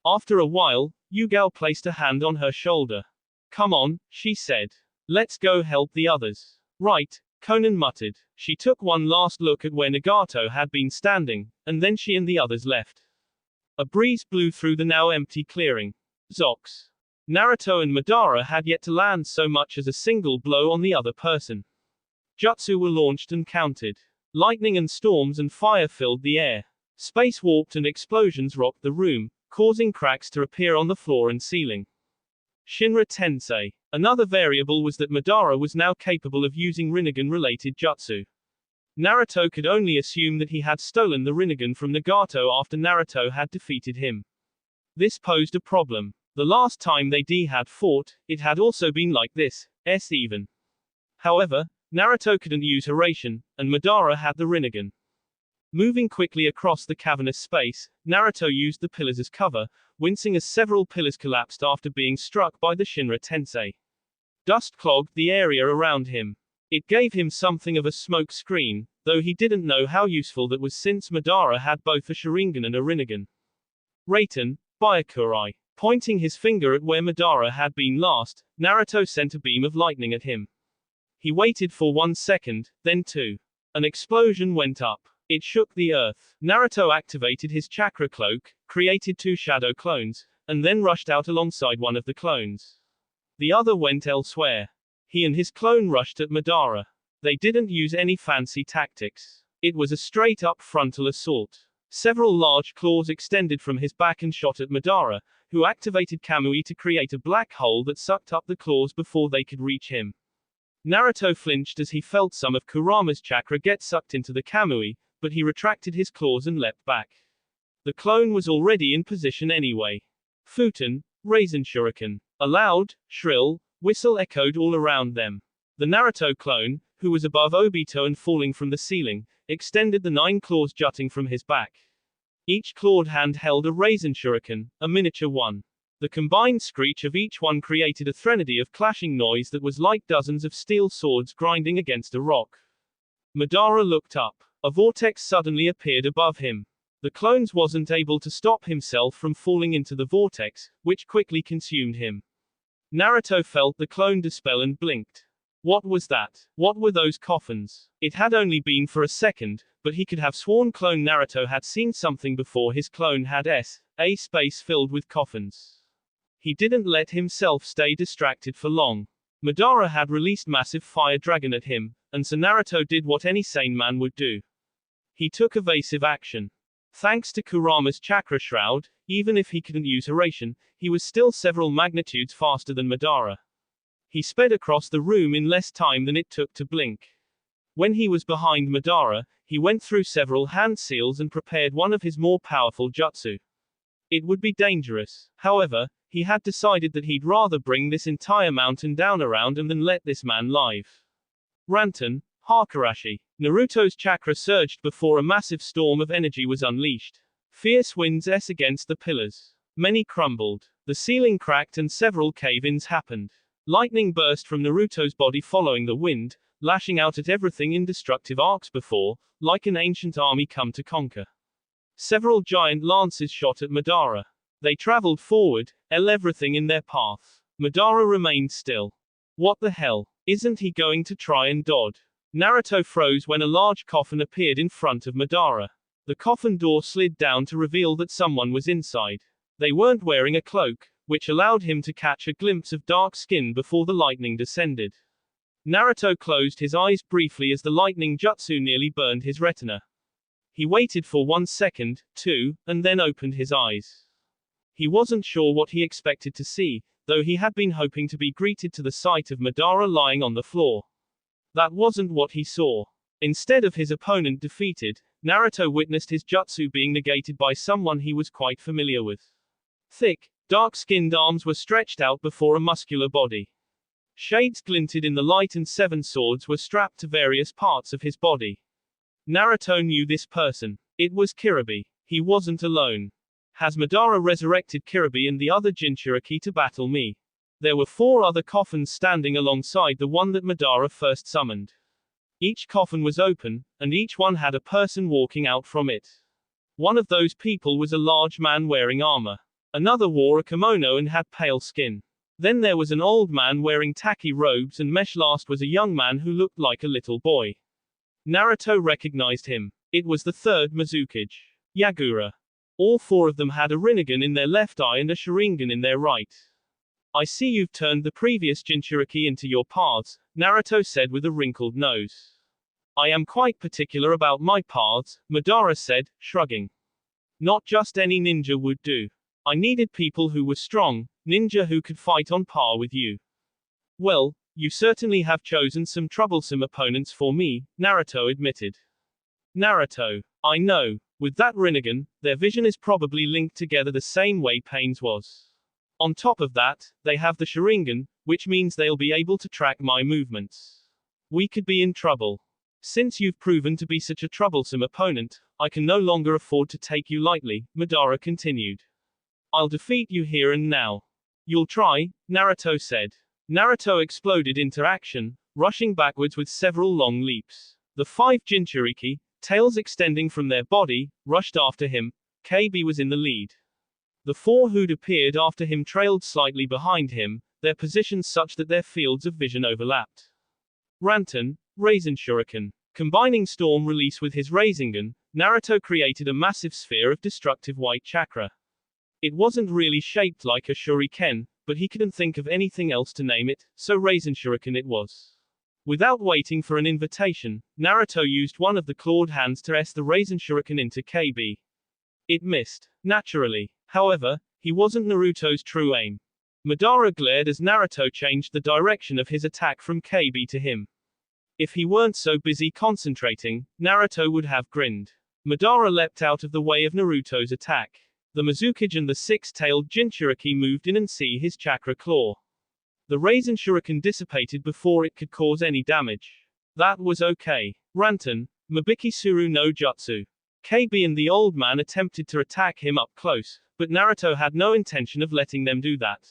After a while, Yugao placed a hand on her shoulder. "Come on," she said. "Let's go help the others." "Right," Konan muttered. She took one last look at where Nagato had been standing, and then she and the others left. A breeze blew through the now empty clearing. Zox. Naruto and Madara had yet to land so much as a single blow on the other person. Jutsu were launched and counted. Lightning and storms and fire filled the air. Space warped and explosions rocked the room, causing cracks to appear on the floor and ceiling. Shinra Tensei. Another variable was that Madara was now capable of using Rinnegan-related jutsu. Naruto could only assume that he had stolen the Rinnegan from Nagato after Naruto had defeated him. This posed a problem. The last time they had fought, it had also been like this, even. However, Naruto couldn't use Hiraishin, and Madara had the Rinnegan. Moving quickly across the cavernous space, Naruto used the pillars as cover, wincing as several pillars collapsed after being struck by the Shinra Tensei. Dust clogged the area around him. It gave him something of a smoke screen, though he didn't know how useful that was since Madara had both a Sharingan and a Rinnegan. Reiten, Byakurai. Pointing his finger at where Madara had been last, Naruto sent a beam of lightning at him. He waited for 1 second, then 2. An explosion went up. It shook the earth. Naruto activated his chakra cloak, created 2 shadow clones, and then rushed out alongside one of the clones. The other went elsewhere. He and his clone rushed at Madara. They didn't use any fancy tactics. It was a straight-up frontal assault. Several large claws extended from his back and shot at Madara, who activated Kamui to create a black hole that sucked up the claws before they could reach him. Naruto flinched as he felt some of Kurama's chakra get sucked into the Kamui, but he retracted his claws and leapt back. The clone was already in position anyway. Futen, Raisin Shuriken. A loud, shrill whistle echoed all around them. The Naruto clone, who was above Obito and falling from the ceiling, extended the 9 claws jutting from his back. Each clawed hand held a Raisin Shuriken, a miniature one. The combined screech of each one created a threnody of clashing noise that was like dozens of steel swords grinding against a rock. Madara looked up. A vortex suddenly appeared above him. The clones wasn't able to stop himself from falling into the vortex, which quickly consumed him. Naruto felt the clone dispel and blinked. What was that? What were those coffins? It had only been for a second, but he could have sworn clone Naruto had seen something before his clone had a space filled with coffins. He didn't let himself stay distracted for long. Madara had released massive fire dragon at him, and so Naruto did what any sane man would do. He took evasive action. Thanks to Kurama's chakra shroud, even if he couldn't use Hiraishin, he was still several magnitudes faster than Madara. He sped across the room in less time than it took to blink. When he was behind Madara, he went through several hand seals and prepared one of his more powerful jutsu. It would be dangerous. However, he had decided that he'd rather bring this entire mountain down around him than let this man live. Ranton, Hakarashi. Naruto's chakra surged before a massive storm of energy was unleashed. Fierce winds against the pillars. Many crumbled. The ceiling cracked and several cave-ins happened. Lightning burst from Naruto's body following the wind, lashing out at everything in destructive arcs before, like an ancient army come to conquer. Several giant lances shot at Madara. They traveled forward, everything in their path. Madara remained still. What the hell? Isn't he going to try and dodge? Naruto froze when a large coffin appeared in front of Madara. The coffin door slid down to reveal that someone was inside. They weren't wearing a cloak, which allowed him to catch a glimpse of dark skin before the lightning descended. Naruto closed his eyes briefly as the lightning jutsu nearly burned his retina. He waited for 1 second, 2, and then opened his eyes. He wasn't sure what he expected to see, though he had been hoping to be greeted to the sight of Madara lying on the floor. That wasn't what he saw. Instead of his opponent defeated, Naruto witnessed his jutsu being negated by someone he was quite familiar with. Thick, dark-skinned arms were stretched out before a muscular body. Shades glinted in the light and 7 swords were strapped to various parts of his body. Naruto knew this person. It was Kiribi. He wasn't alone. Has Madara resurrected Kiribi and the other Jinchuriki to battle me? There were 4 other coffins standing alongside the one that Madara first summoned. Each coffin was open, and each one had a person walking out from it. One of those people was a large man wearing armor. Another wore a kimono and had pale skin. Then there was an old man wearing tacky robes, and last was a young man who looked like a little boy. Naruto recognized him. It was the third Mizukage, Yagura. All four of them had a Rinnegan in their left eye and a Sharingan in their right. I see you've turned the previous Jinchuriki into your paths, Naruto said with a wrinkled nose. I am quite particular about my paths, Madara said, shrugging. Not just any ninja would do. I needed people who were strong, ninja who could fight on par with you. Well, you certainly have chosen some troublesome opponents for me, Naruto admitted. Naruto, I know. With that Rinnegan, their vision is probably linked together the same way Pain's was. On top of that, they have the Sharingan, which means they'll be able to track my movements. We could be in trouble. Since you've proven to be such a troublesome opponent, I can no longer afford to take you lightly, Madara continued. I'll defeat you here and now. You'll try, Naruto said. Naruto exploded into action, rushing backwards with several long leaps. The 5 Jinchuriki, tails extending from their body, rushed after him. KB was in the lead. The 4 who'd appeared after him trailed slightly behind him, their positions such that their fields of vision overlapped. Ranton, Raisin Shuriken. Combining Storm Release with his Rasengan, Naruto created a massive sphere of destructive white chakra. It wasn't really shaped like a shuriken, but he couldn't think of anything else to name it, so Raisin Shuriken it was. Without waiting for an invitation, Naruto used one of the clawed hands to S the Raisin Shuriken into KB. It missed. Naturally. However, he wasn't Naruto's true aim. Madara glared as Naruto changed the direction of his attack from KB to him. If he weren't so busy concentrating, Naruto would have grinned. Madara leapt out of the way of Naruto's attack. The Mizukage and the 6-tailed Jinchuriki moved in and see his chakra claw. The Raisin Shuriken dissipated before it could cause any damage. That was okay. Ranton, Mabiki Suru no Jutsu. KB and the old man attempted to attack him up close, but Naruto had no intention of letting them do that.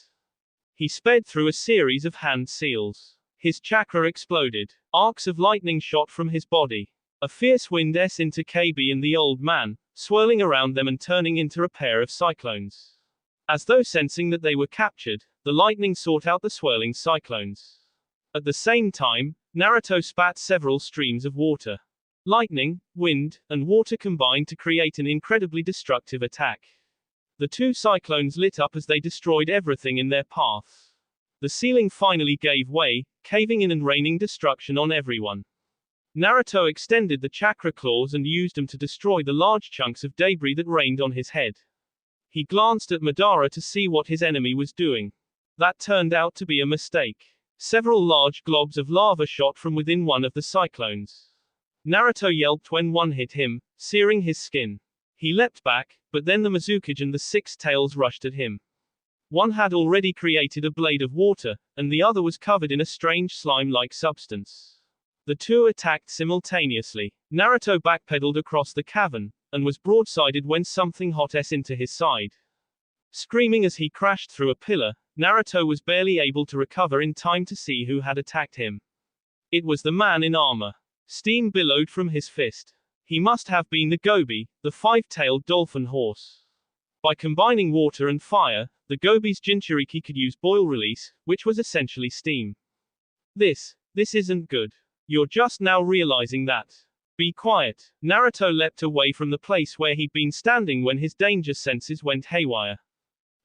He sped through a series of hand seals. His chakra exploded. Arcs of lightning shot from his body. A fierce wind S into KB and the old man, swirling around them and turning into a pair of cyclones. As though sensing that they were captured, the lightning sought out the swirling cyclones. At the same time, Naruto spat several streams of water. Lightning, wind, and water combined to create an incredibly destructive attack. The 2 cyclones lit up as they destroyed everything in their path. The ceiling finally gave way, caving in and raining destruction on everyone. Naruto extended the chakra claws and used them to destroy the large chunks of debris that rained on his head. He glanced at Madara to see what his enemy was doing. That turned out to be a mistake. Several large globs of lava shot from within one of the cyclones. Naruto yelped when one hit him, searing his skin. He leapt back, but then the Mizukage and the 6 tails rushed at him. One had already created a blade of water, and the other was covered in a strange slime-like substance. The 2 attacked simultaneously. Naruto backpedaled across the cavern, and was broadsided when something hot S into his side. Screaming as he crashed through a pillar, Naruto was barely able to recover in time to see who had attacked him. It was the man in armor. Steam billowed from his fist. He must have been the Gobi, the 5-tailed dolphin horse. By combining water and fire, the Gobi's Jinchuriki could use boil release, which was essentially steam. This isn't good. You're just now realizing that. Be quiet. Naruto leapt away from the place where he'd been standing when his danger senses went haywire.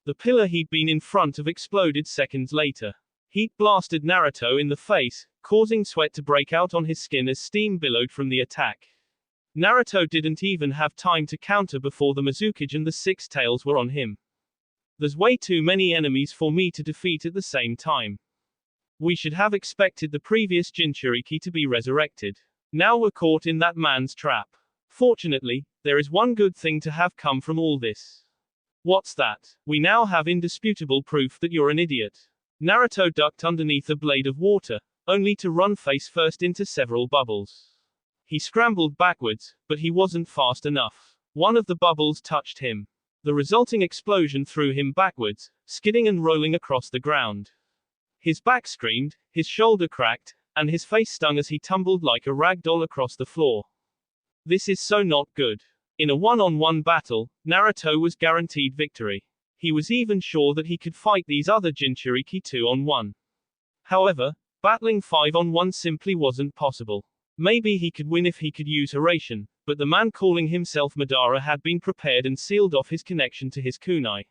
The pillar he'd been in front of exploded seconds later. Heat blasted Naruto in the face, causing sweat to break out on his skin as steam billowed from the attack. Naruto didn't even have time to counter before the Mizukage and the 6 tails were on him. There's way too many enemies for me to defeat at the same time. We should have expected the previous Jinchuriki to be resurrected. Now we're caught in that man's trap. Fortunately, there is one good thing to have come from all this. What's that? We now have indisputable proof that you're an idiot. Naruto ducked underneath a blade of water, only to run face first into several bubbles. He scrambled backwards, but he wasn't fast enough. One of the bubbles touched him. The resulting explosion threw him backwards, skidding and rolling across the ground. His back screamed, his shoulder cracked, and his face stung as he tumbled like a rag doll across the floor. This is so not good. In a one-on-one battle, Naruto was guaranteed victory. He was even sure that he could fight these other Jinchuriki 2-on-1. However, battling 5-on-1 simply wasn't possible. Maybe he could win if he could use Hiraishin, but the man calling himself Madara had been prepared and sealed off his connection to his kunai.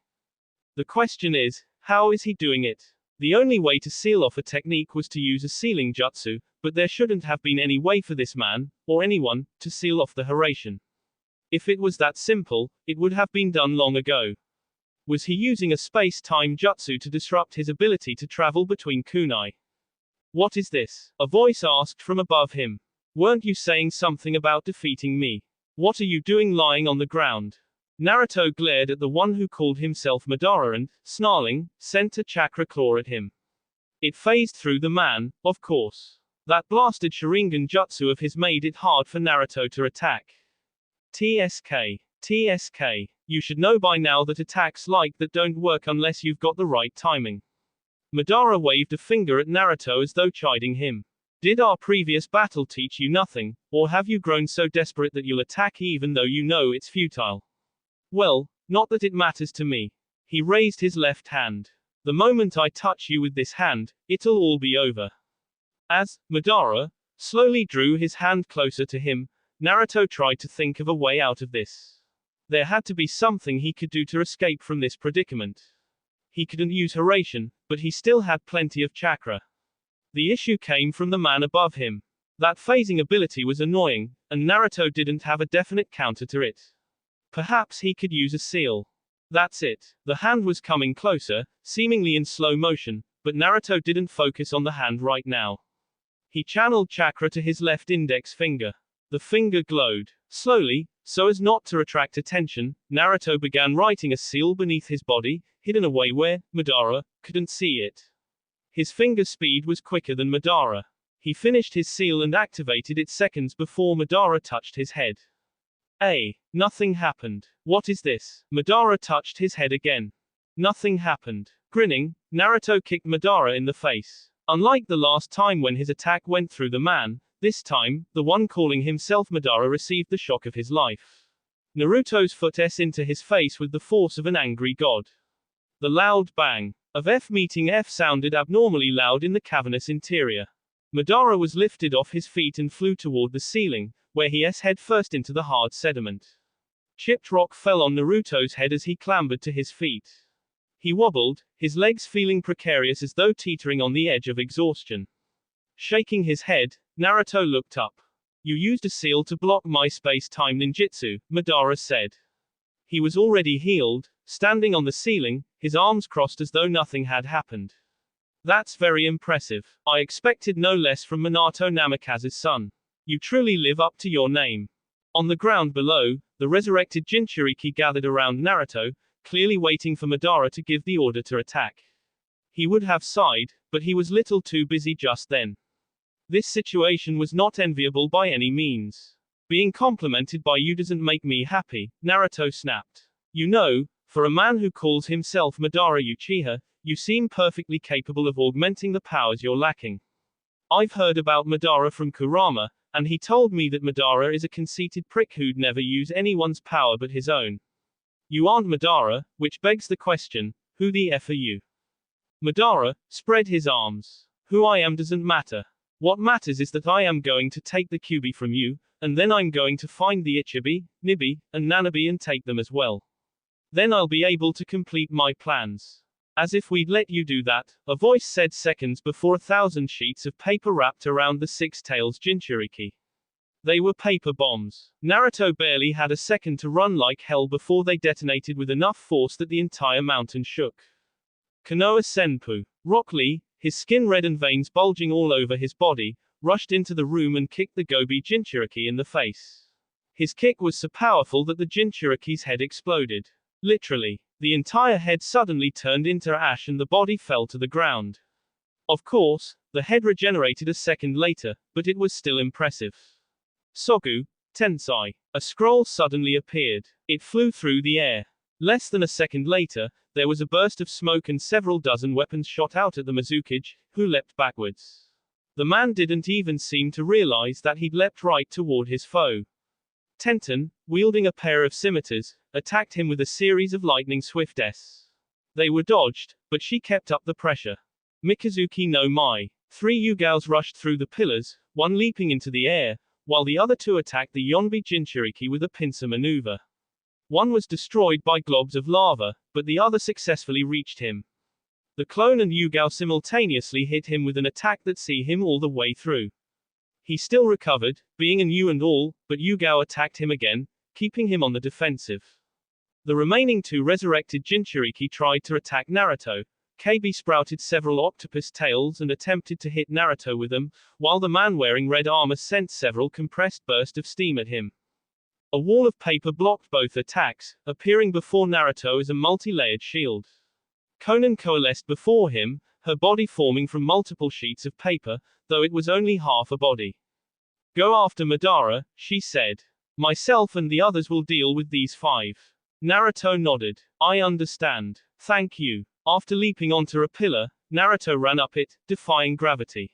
The question is, how is he doing it? The only way to seal off a technique was to use a sealing jutsu, but there shouldn't have been any way for this man, or anyone, to seal off the Hiraishin. If it was that simple, it would have been done long ago. Was he using a space-time jutsu to disrupt his ability to travel between kunai? What is this? A voice asked from above him. Weren't you saying something about defeating me? What are you doing lying on the ground? Naruto glared at the one who called himself Madara and, snarling, sent a chakra claw at him. It phased through the man, of course. That blasted Sharingan jutsu of his made it hard for Naruto to attack. TSK. You should know by now that attacks like that don't work unless you've got the right timing. Madara waved a finger at Naruto as though chiding him. Did our previous battle teach you nothing, or have you grown so desperate that you'll attack even though you know it's futile? Well, not that it matters to me. He raised his left hand. The moment I touch you with this hand, it'll all be over. As Madara slowly drew his hand closer to him, Naruto tried to think of a way out of this. There had to be something he could do to escape from this predicament. He couldn't use Hiraishin, but he still had plenty of chakra. The issue came from the man above him. That phasing ability was annoying, and Naruto didn't have a definite counter to it. Perhaps he could use a seal. That's it. The hand was coming closer, seemingly in slow motion, but Naruto didn't focus on the hand right now. He channeled chakra to his left index finger. The finger glowed. Slowly, so as not to attract attention, Naruto began writing a seal beneath his body, hidden away where Madara couldn't see it. His finger speed was quicker than Madara. He finished his seal and activated it seconds before Madara touched his head. Nothing happened. What is this? Madara touched his head again. Nothing happened. Grinning, Naruto kicked Madara in the face. Unlike the last time when his attack went through the man, this time, the one calling himself Madara received the shock of his life. Naruto's foot into his face with the force of an angry god. The loud bang of F meeting F sounded abnormally loud in the cavernous interior. Madara was lifted off his feet and flew toward the ceiling, where he head first into the hard sediment. Chipped rock fell on Naruto's head as he clambered to his feet. He wobbled, his legs feeling precarious as though teetering on the edge of exhaustion. Shaking his head, Naruto looked up. You used a seal to block my space-time ninjutsu, Madara said. He was already healed, standing on the ceiling, his arms crossed as though nothing had happened. That's very impressive. I expected no less from Minato Namikaze's son. You truly live up to your name. On the ground below, the resurrected Jinchuriki gathered around Naruto, clearly waiting for Madara to give the order to attack. He would have sighed, but he was little too busy just then. This situation was not enviable by any means. Being complimented by you doesn't make me happy, Naruto snapped. You know, for a man who calls himself Madara Uchiha, you seem perfectly capable of augmenting the powers you're lacking. I've heard about Madara from Kurama, and he told me that Madara is a conceited prick who'd never use anyone's power but his own. You aren't Madara, which begs the question, who the F are you? Madara spread his arms. Who I am doesn't matter. What matters is that I am going to take the Kyuubi from you, and then I'm going to find the Ichibi, Nibi, and Nanabi and take them as well. Then I'll be able to complete my plans. As if we'd let you do that, a voice said seconds before 1,000 sheets of paper wrapped around the Six Tails Jinchuriki. They were paper bombs. Naruto barely had a second to run like hell before they detonated with enough force that the entire mountain shook. Konoha Senpu, Rock Lee, his skin red and veins bulging all over his body, rushed into the room and kicked the Gobi Jinchuriki in the face. His kick was so powerful that the Jinchuriki's head exploded. Literally. The entire head suddenly turned into ash and the body fell to the ground. Of course, the head regenerated a second later, but it was still impressive. Sogu, Tensai. A scroll suddenly appeared. It flew through the air. Less than a second later, there was a burst of smoke and several dozen weapons shot out at the Mizukage, who leapt backwards. The man didn't even seem to realize that he'd leapt right toward his foe. Tenten, wielding a pair of scimitars, attacked him with a series of lightning-swift s. They were dodged, but she kept up the pressure. Mikazuki no Mai. 3 Yugaos rushed through the pillars, one leaping into the air, while the other 2 attacked the Yonbi Jinchuriki with a pincer maneuver. One was destroyed by globs of lava, but the other successfully reached him. The clone and Yugao simultaneously hit him with an attack that see him all the way through. He still recovered, being an U and all, but Yugao attacked him again, keeping him on the defensive. The remaining 2 resurrected Jinchuriki tried to attack Naruto. KB sprouted several octopus tails and attempted to hit Naruto with them, while the man wearing red armor sent several compressed bursts of steam at him. A wall of paper blocked both attacks, appearing before Naruto as a multi-layered shield. Conan coalesced before him, her body forming from multiple sheets of paper, though it was only half a body. Go after Madara, she said. Myself and the others will deal with these 5. Naruto nodded. I understand. Thank you. After leaping onto a pillar, Naruto ran up it, defying gravity.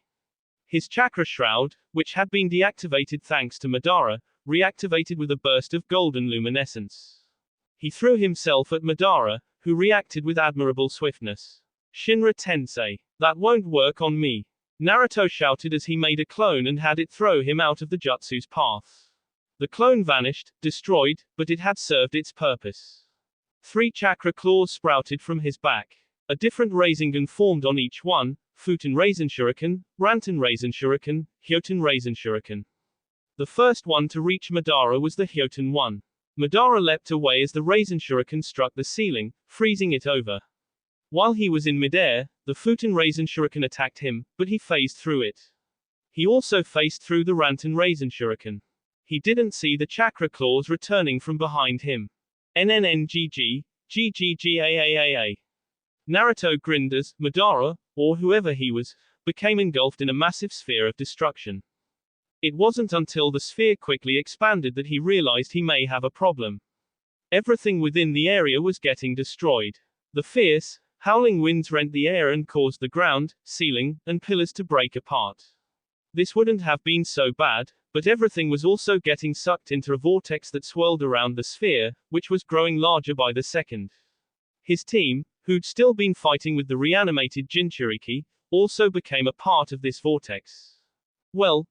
His chakra shroud, which had been deactivated thanks to Madara, reactivated with a burst of golden luminescence. He threw himself at Madara, who reacted with admirable swiftness. Shinra Tensei. That won't work on me. Naruto shouted as he made a clone and had it throw him out of the jutsu's path. The clone vanished, destroyed, but it had served its purpose. 3 chakra claws sprouted from his back. A different Rasengan formed on each one: Futen Rasen Shuriken, Ranten Rasen Shuriken, Hyoten Rasen Shuriken. The first one to reach Madara was the Hyoten one. Madara leapt away as the Rasen Shuriken struck the ceiling, freezing it over. While he was in midair, the Futen Rasen Shuriken attacked him, but he phased through it. He also phased through the Ranten Rasen Shuriken. He didn't see the chakra claws returning from behind him. NNNGG, GGGAAAA. Naruto grinned as Madara, or whoever he was, became engulfed in a massive sphere of destruction. It wasn't until the sphere quickly expanded that he realized he may have a problem. Everything within the area was getting destroyed. The fierce, howling winds rent the air and caused the ground, ceiling, and pillars to break apart. This wouldn't have been so bad, but everything was also getting sucked into a vortex that swirled around the sphere, which was growing larger by the second. His team, who'd still been fighting with the reanimated Jinchuriki, also became a part of this vortex. Well,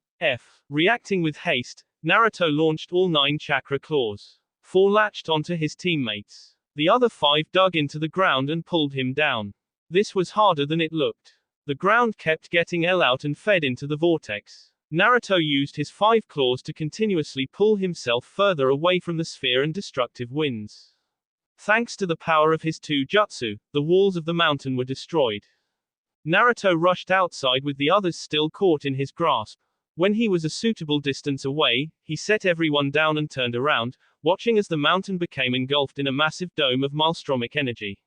reacting with haste, Naruto launched all 9 chakra claws. 4 latched onto his teammates. The other 5 dug into the ground and pulled him down. This was harder than it looked. The ground kept getting out and fed into the vortex. Naruto used his 5 claws to continuously pull himself further away from the sphere and destructive winds. Thanks to the power of his 2 jutsu, the walls of the mountain were destroyed. Naruto rushed outside with the others still caught in his grasp. When he was a suitable distance away, he set everyone down and turned around, watching as the mountain became engulfed in a massive dome of maelstromic energy.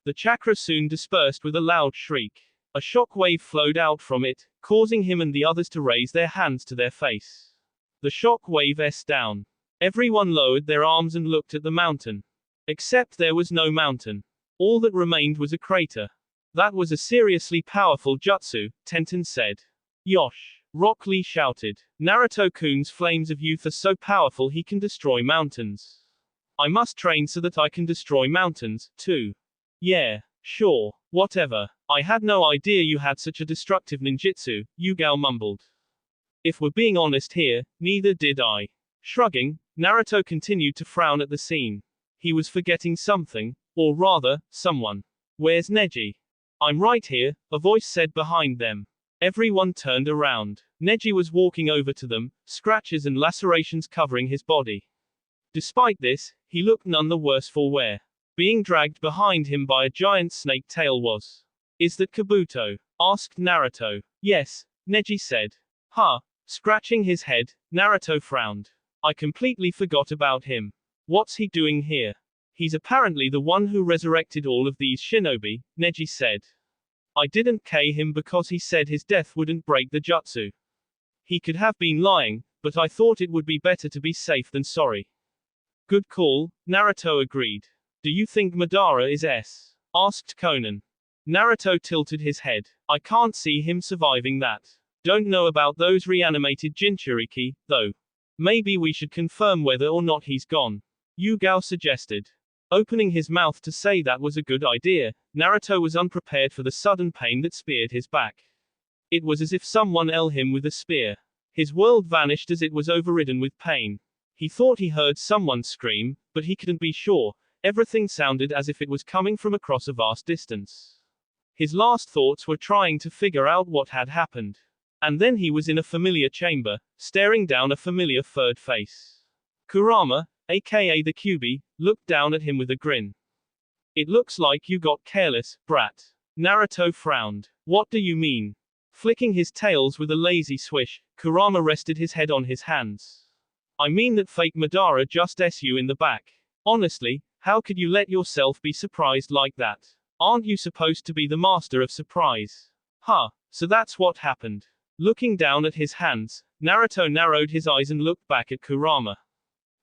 The chakra soon dispersed with a loud shriek. A shock wave flowed out from it, causing him and the others to raise their hands to their face. The shock wave down. Everyone lowered their arms and looked at the mountain. Except there was no mountain. All that remained was a crater. That was a seriously powerful jutsu, Tenten said. Yosh! Rock Lee shouted. Naruto-kun's flames of youth are so powerful he can destroy mountains. I must train so that I can destroy mountains, too. Yeah, sure, whatever. I had no idea you had such a destructive ninjutsu, Yugao mumbled. If we're being honest here, neither did I. Shrugging, Naruto continued to frown at the scene. He was forgetting something, or rather, someone. Where's Neji? I'm right here, a voice said behind them. Everyone turned around. Neji was walking over to them, scratches and lacerations covering his body. Despite this, he looked none the worse for wear. Being dragged behind him by a giant snake tail was. Is that Kabuto? Asked Naruto. Yes, Neji said. Huh. Scratching his head, Naruto frowned. I completely forgot about him. What's he doing here? He's apparently the one who resurrected all of these shinobi, Neji said. I didn't kill him because he said his death wouldn't break the jutsu. He could have been lying, but I thought it would be better to be safe than sorry. Good call, Naruto agreed. Do you think Madara is S? Asked Conan. Naruto tilted his head. I can't see him surviving that. Don't know about those reanimated Jinchuriki, though. Maybe we should confirm whether or not he's gone. Yugao suggested. Opening his mouth to say that was a good idea, Naruto was unprepared for the sudden pain that speared his back. It was as if someone held him with a spear. His world vanished as it was overridden with pain. He thought he heard someone scream, but he couldn't be sure. Everything sounded as if it was coming from across a vast distance. His last thoughts were trying to figure out what had happened. And then he was in a familiar chamber, staring down a familiar furred face. Kurama, aka the Kyuubi, looked down at him with a grin. It looks like you got careless, brat. Naruto frowned. What do you mean? Flicking his tails with a lazy swish, Kurama rested his head on his hands. I mean that fake Madara just you in the back. Honestly, how could you let yourself be surprised like that? Aren't you supposed to be the master of surprise? Huh, so that's what happened. Looking down at his hands, Naruto narrowed his eyes and looked back at Kurama.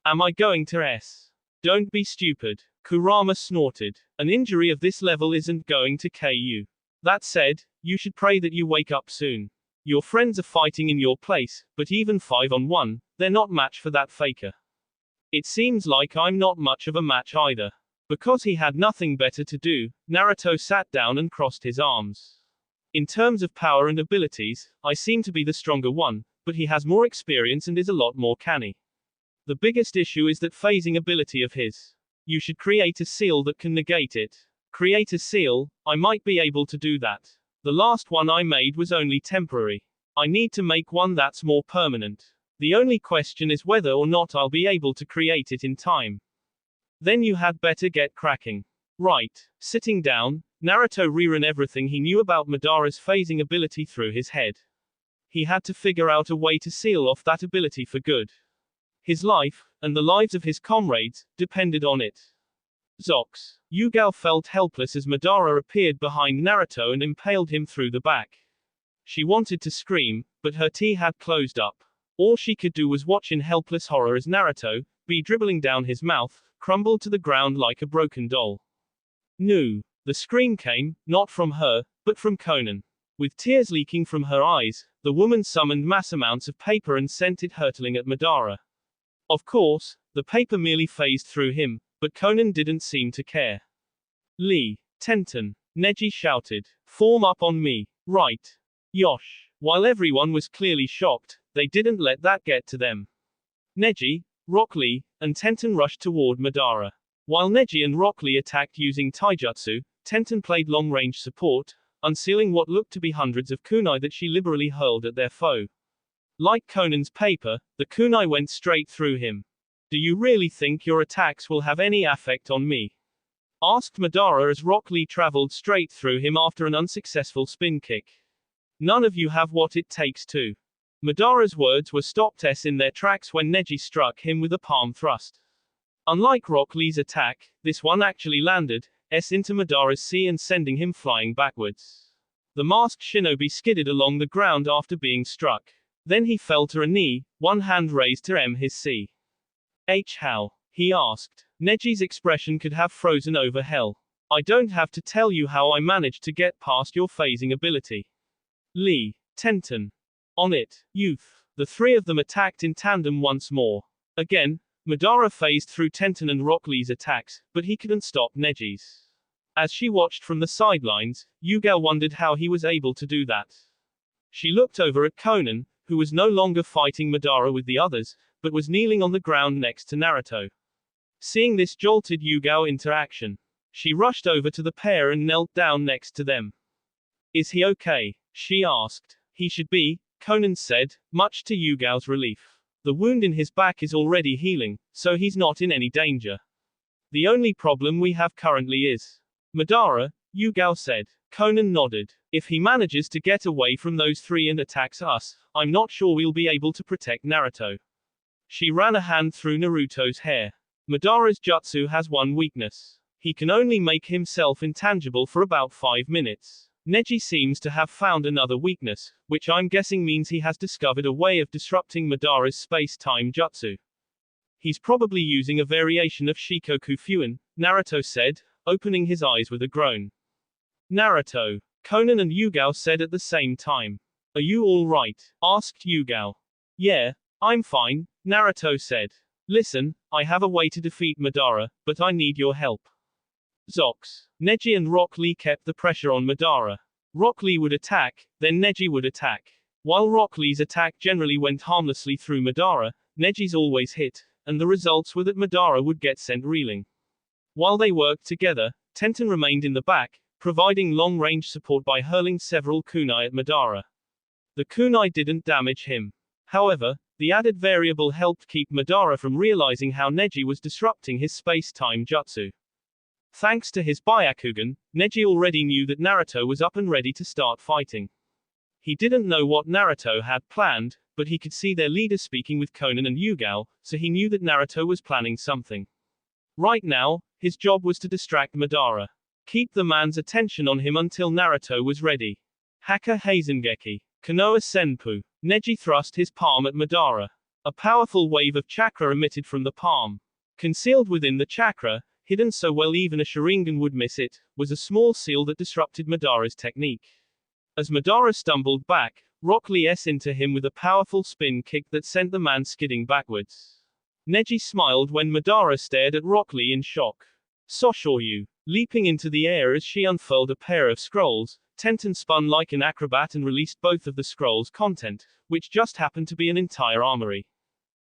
Am I going to S? Don't be stupid. Kurama snorted. An injury of this level isn't going to KU. That said, you should pray that you wake up soon. Your friends are fighting in your place, but even 5-on-1, they're not match for that faker. It seems like I'm not much of a match either. Because he had nothing better to do, Naruto sat down and crossed his arms. In terms of power and abilities, I seem to be the stronger one, but he has more experience and is a lot more canny. The biggest issue is that phasing ability of his. You should create a seal that can negate it. Create a seal, I might be able to do that. The last one I made was only temporary. I need to make one that's more permanent. The only question is whether or not I'll be able to create it in time. Then you had better get cracking. Right. Sitting down, Naruto reran everything he knew about Madara's phasing ability through his head. He had to figure out a way to seal off that ability for good. His life, and the lives of his comrades, depended on it. Zox. Yugao felt helpless as Madara appeared behind Naruto and impaled him through the back. She wanted to scream, but her teeth had closed up. All she could do was watch in helpless horror as Naruto, dribbling down his mouth, crumbled to the ground like a broken doll. No. The scream came, not from her, but from Konan. With tears leaking from her eyes, the woman summoned mass amounts of paper and sent it hurtling at Madara. Of course, the paper merely phased through him, but Konan didn't seem to care. Lee. Tenten. Neji shouted. Form up on me. Right. Yosh. While everyone was clearly shocked, they didn't let that get to them. Neji, Rock Lee, and Tenten rushed toward Madara. While Neji and Rock Lee attacked using taijutsu, Tenten played long-range support, unsealing what looked to be hundreds of kunai that she liberally hurled at their foe. Like Konan's paper, the kunai went straight through him. Do you really think your attacks will have any effect on me? Asked Madara as Rock Lee traveled straight through him after an unsuccessful spin kick. None of you have what it takes to. Madara's words were stopped in their tracks when Neji struck him with a palm thrust. Unlike Rock Lee's attack, this one actually landed into Madara's C and sending him flying backwards. The masked shinobi skidded along the ground after being struck. Then he fell to a knee, one hand raised to his C. How? He asked. Neji's expression could have frozen over hell. I don't have to tell you how I managed to get past your phasing ability. Lee. Tenten. On it, youth. The three of them attacked in tandem once more. Again, Madara phased through Tenten and Rock Lee's attacks, but he couldn't stop Neji's. As she watched from the sidelines, Yugao wondered how he was able to do that. She looked over at Konan, who was no longer fighting Madara with the others, but was kneeling on the ground next to Naruto. Seeing this jolted Yugao into action. She rushed over to the pair and knelt down next to them. Is he okay? She asked. He should be, Konan said, much to Yugao's relief. The wound in his back is already healing, so he's not in any danger. The only problem we have currently is Madara, Yugao said. Konan nodded. If he manages to get away from those three and attacks us, I'm not sure we'll be able to protect Naruto. She ran a hand through Naruto's hair. Madara's jutsu has one weakness. He can only make himself intangible for about 5 minutes. Neji seems to have found another weakness, which I'm guessing means he has discovered a way of disrupting Madara's space-time jutsu. He's probably using a variation of Shikoku Fuin, Naruto said, opening his eyes with a groan. Naruto. Konan and Yugao said at the same time. Are you all right? Asked Yugao. Yeah, I'm fine, Naruto said. Listen, I have a way to defeat Madara, but I need your help. Zox. Neji and Rock Lee kept the pressure on Madara. Rock Lee would attack, then Neji would attack. While Rock Lee's attack generally went harmlessly through Madara, Neji's always hit, and the results were that Madara would get sent reeling. While they worked together, Tenten remained in the back, providing long-range support by hurling several kunai at Madara. The kunai didn't damage him. However, the added variable helped keep Madara from realizing how Neji was disrupting his space-time jutsu. Thanks to his Byakugan, Neji already knew that Naruto was up and ready to start fighting. He didn't know what Naruto had planned, but he could see their leader speaking with Konan and Yugao, so he knew that Naruto was planning something. Right now, his job was to distract Madara. Keep the man's attention on him until Naruto was ready. Haka Hazengeki. Konoha Senpu. Neji thrust his palm at Madara. A powerful wave of chakra emitted from the palm. Concealed within the chakra, hidden so well even a Sharingan would miss it, was a small seal that disrupted Madara's technique. As Madara stumbled back, Rock Lee S into him with a powerful spin kick that sent the man skidding backwards. Neji smiled when Madara stared at Rock Lee in shock. Soshoryu. Leaping into the air as she unfurled a pair of scrolls, Tenten spun like an acrobat and released both of the scrolls' content, which just happened to be an entire armory.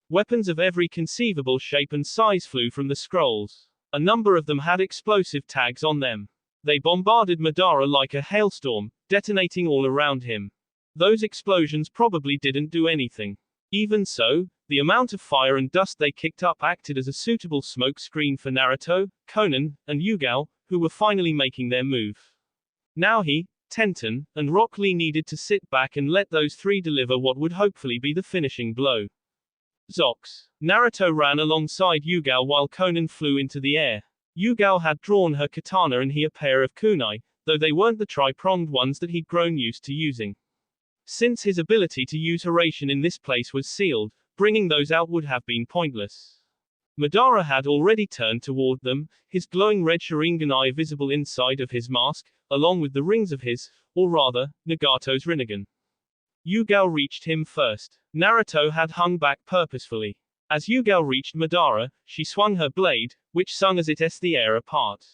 Weapons of every conceivable shape and size flew from the scrolls. A number of them had explosive tags on them. They bombarded Madara like a hailstorm, detonating all around him. Those explosions probably didn't do anything. Even so, the amount of fire and dust they kicked up acted as a suitable smoke screen for Naruto, Konan, and Yugao, who were finally making their move. Now he, Tenten, and Rock Lee needed to sit back and let those three deliver what would hopefully be the finishing blow. Zox. Naruto ran alongside Yugao while Konan flew into the air. Yugao had drawn her katana and he a pair of kunai, though they weren't the tri-pronged ones that he'd grown used to using. Since his ability to use Haraishin in this place was sealed, bringing those out would have been pointless. Madara had already turned toward them, his glowing red Sharingan eye visible inside of his mask, along with the rings of his, or rather, Nagato's Rinnegan. Yugao reached him first. Naruto had hung back purposefully. As Yugao reached Madara, she swung her blade, which sung as it the air apart.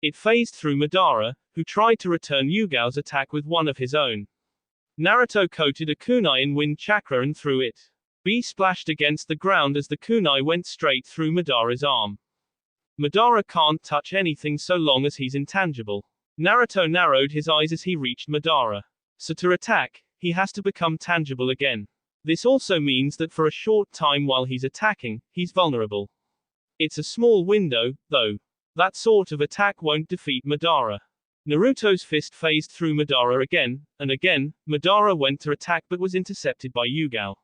It phased through Madara, who tried to return Yugao's attack with one of his own. Naruto coated a kunai in wind chakra and threw it. B splashed against the ground as the kunai went straight through Madara's arm. Madara can't touch anything so long as he's intangible. Naruto narrowed his eyes as he reached Madara. So to attack, he has to become tangible again. This also means that for a short time while he's attacking, he's vulnerable. It's a small window, though. That sort of attack won't defeat Madara. Naruto's fist phased through Madara again, and again, Madara went to attack but was intercepted by Yugao.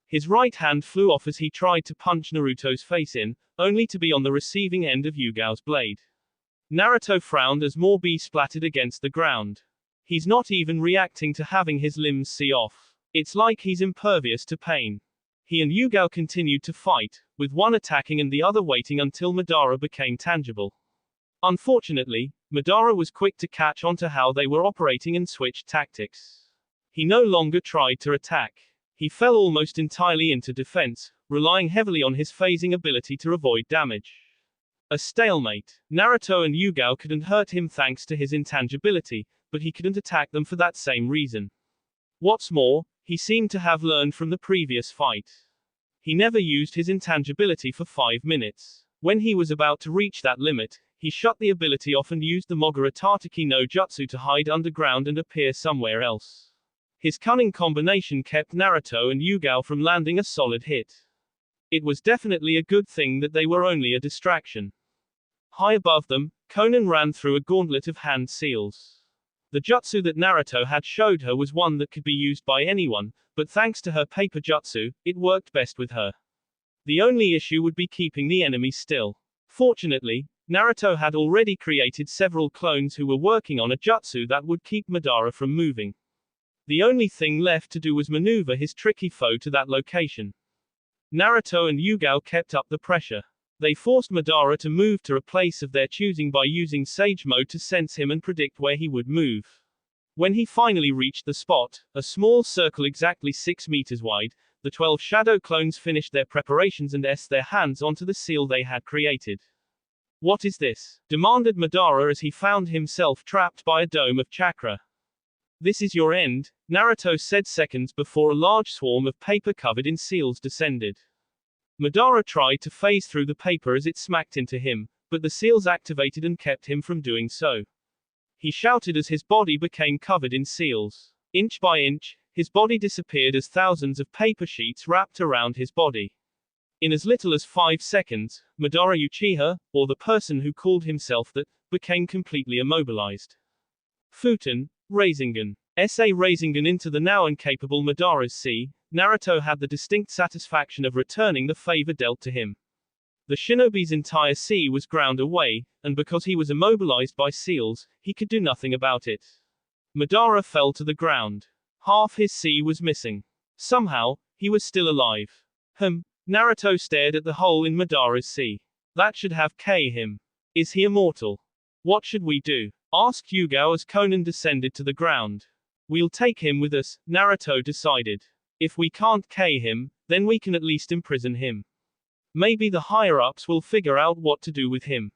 His right hand flew off as he tried to punch Naruto's face in, only to be on the receiving end of Yugao's blade. Naruto frowned as more B splattered against the ground. He's not even reacting to having his limbs see off. It's like he's impervious to pain. He and Yugao continued to fight, with one attacking and the other waiting until Madara became tangible. Unfortunately, Madara was quick to catch on to how they were operating and switched tactics. He no longer tried to attack. He fell almost entirely into defense, relying heavily on his phasing ability to avoid damage. A stalemate. Naruto and Yugao couldn't hurt him thanks to his intangibility, but he couldn't attack them for that same reason. What's more, he seemed to have learned from the previous fight. He never used his intangibility for 5 minutes. When he was about to reach that limit, he shut the ability off and used the Mogura Tataki no Jutsu to hide underground and appear somewhere else. His cunning combination kept Naruto and Yugao from landing a solid hit. It was definitely a good thing that they were only a distraction. High above them, Konan ran through a gauntlet of hand seals. The jutsu that Naruto had showed her was one that could be used by anyone, but thanks to her paper jutsu, it worked best with her. The only issue would be keeping the enemy still. Fortunately, Naruto had already created several clones who were working on a jutsu that would keep Madara from moving. The only thing left to do was maneuver his tricky foe to that location. Naruto and Yugao kept up the pressure. They forced Madara to move to a place of their choosing by using Sage Mode to sense him and predict where he would move. When he finally reached the spot, a small circle exactly 6 meters wide, the 12 shadow clones finished their preparations and s their hands onto the seal they had created. What is this? Demanded Madara as he found himself trapped by a dome of chakra. This is your end, Naruto said seconds before a large swarm of paper covered in seals descended. Madara tried to phase through the paper as it smacked into him, but the seals activated and kept him from doing so. He shouted as his body became covered in seals. Inch by inch, his body disappeared as thousands of paper sheets wrapped around his body. In as little as 5 seconds, Madara Uchiha, or the person who called himself that, became completely immobilized. Futen, Rasengan. S.A. Rasengan into the now incapable Madara's sea, Naruto had the distinct satisfaction of returning the favor dealt to him. The shinobi's entire sea was ground away, and because he was immobilized by seals, he could do nothing about it. Madara fell to the ground. Half his sea was missing. Somehow, he was still alive. Naruto stared at the hole in Madara's sea. That should have him. Is he immortal? What should we do? Asked Yugao as Konan descended to the ground. We'll take him with us, Naruto decided. If we can't him, then we can at least imprison him. Maybe the higher-ups will figure out what to do with him.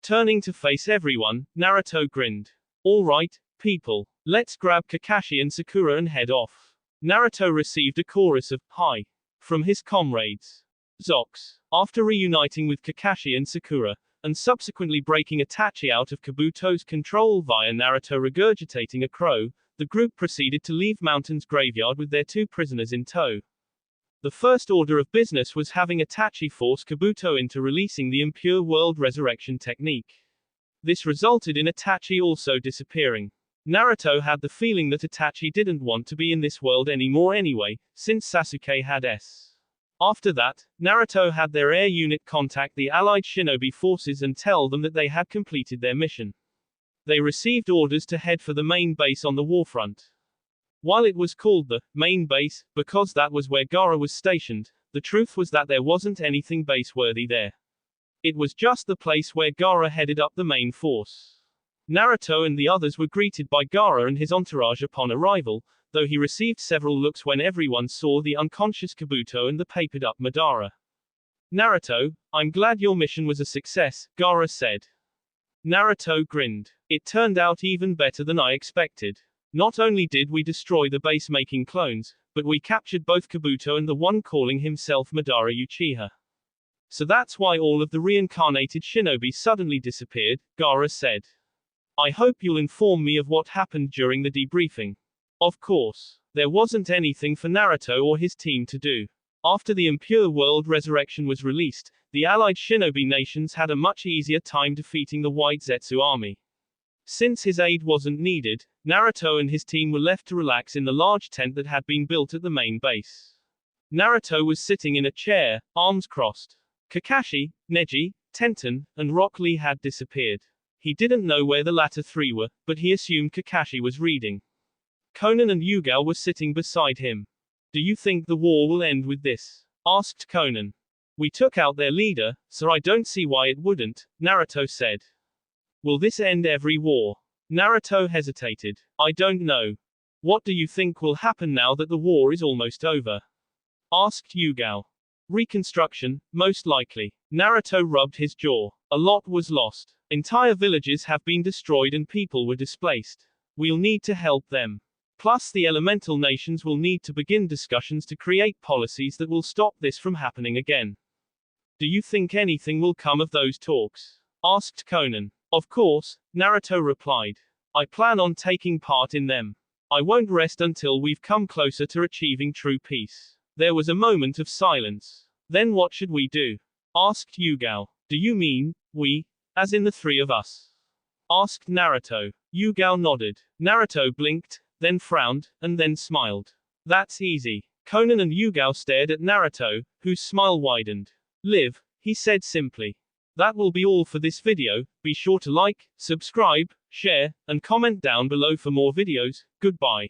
Turning to face everyone, Naruto grinned. Alright, people. Let's grab Kakashi and Sakura and head off. Naruto received a chorus of, "Hi," from his comrades. Zox. After reuniting with Kakashi and Sakura, and subsequently breaking Itachi out of Kabuto's control via Naruto regurgitating a crow, the group proceeded to leave Mountain's graveyard with their 2 prisoners in tow. The first order of business was having Itachi force Kabuto into releasing the impure world resurrection technique. This resulted in Itachi also disappearing. Naruto had the feeling that Itachi didn't want to be in this world anymore anyway, since Sasuke had s. After that, Naruto had their air unit contact the allied shinobi forces and tell them that they had completed their mission. They received orders to head for the main base on the warfront. While it was called the main base, because that was where Gaara was stationed, the truth was that there wasn't anything base-worthy there. It was just the place where Gaara headed up the main force. Naruto and the others were greeted by Gaara and his entourage upon arrival, though he received several looks when everyone saw the unconscious Kabuto and the papered-up Madara. Naruto, I'm glad your mission was a success, Gaara said. Naruto grinned. It turned out even better than I expected. Not only did we destroy the base-making clones, but we captured both Kabuto and the one calling himself Madara Uchiha. So that's why all of the reincarnated shinobi suddenly disappeared, Gaara said. I hope you'll inform me of what happened during the debriefing. Of course. There wasn't anything for Naruto or his team to do. After the impure world resurrection was released, the allied shinobi nations had a much easier time defeating the White Zetsu army. Since his aid wasn't needed, Naruto and his team were left to relax in the large tent that had been built at the main base. Naruto was sitting in a chair, arms crossed. Kakashi, Neji, Tenten, and Rock Lee had disappeared. He didn't know where the latter 3 were, but he assumed Kakashi was reading. Konan and Yugao were sitting beside him. Do you think the war will end with this? Asked Konan. We took out their leader, so I don't see why it wouldn't, Naruto said. Will this end every war? Naruto hesitated. I don't know. What do you think will happen now that the war is almost over? Asked Yugao. Reconstruction, most likely. Naruto rubbed his jaw. A lot was lost. Entire villages have been destroyed and people were displaced. We'll need to help them. Plus the elemental nations will need to begin discussions to create policies that will stop this from happening again. Do you think anything will come of those talks? Asked Konan. Of course, Naruto replied. I plan on taking part in them. I won't rest until we've come closer to achieving true peace. There was a moment of silence. Then what should we do? Asked Yugao. Do you mean, we? As in the 3 of us? Asked Naruto. Yugao nodded. Naruto blinked, then frowned, and then smiled. That's easy. Konan and Yugao stared at Naruto, whose smile widened. Live, he said simply. That will be all for this video. Be sure to like, subscribe, share, and comment down below for more videos. Goodbye.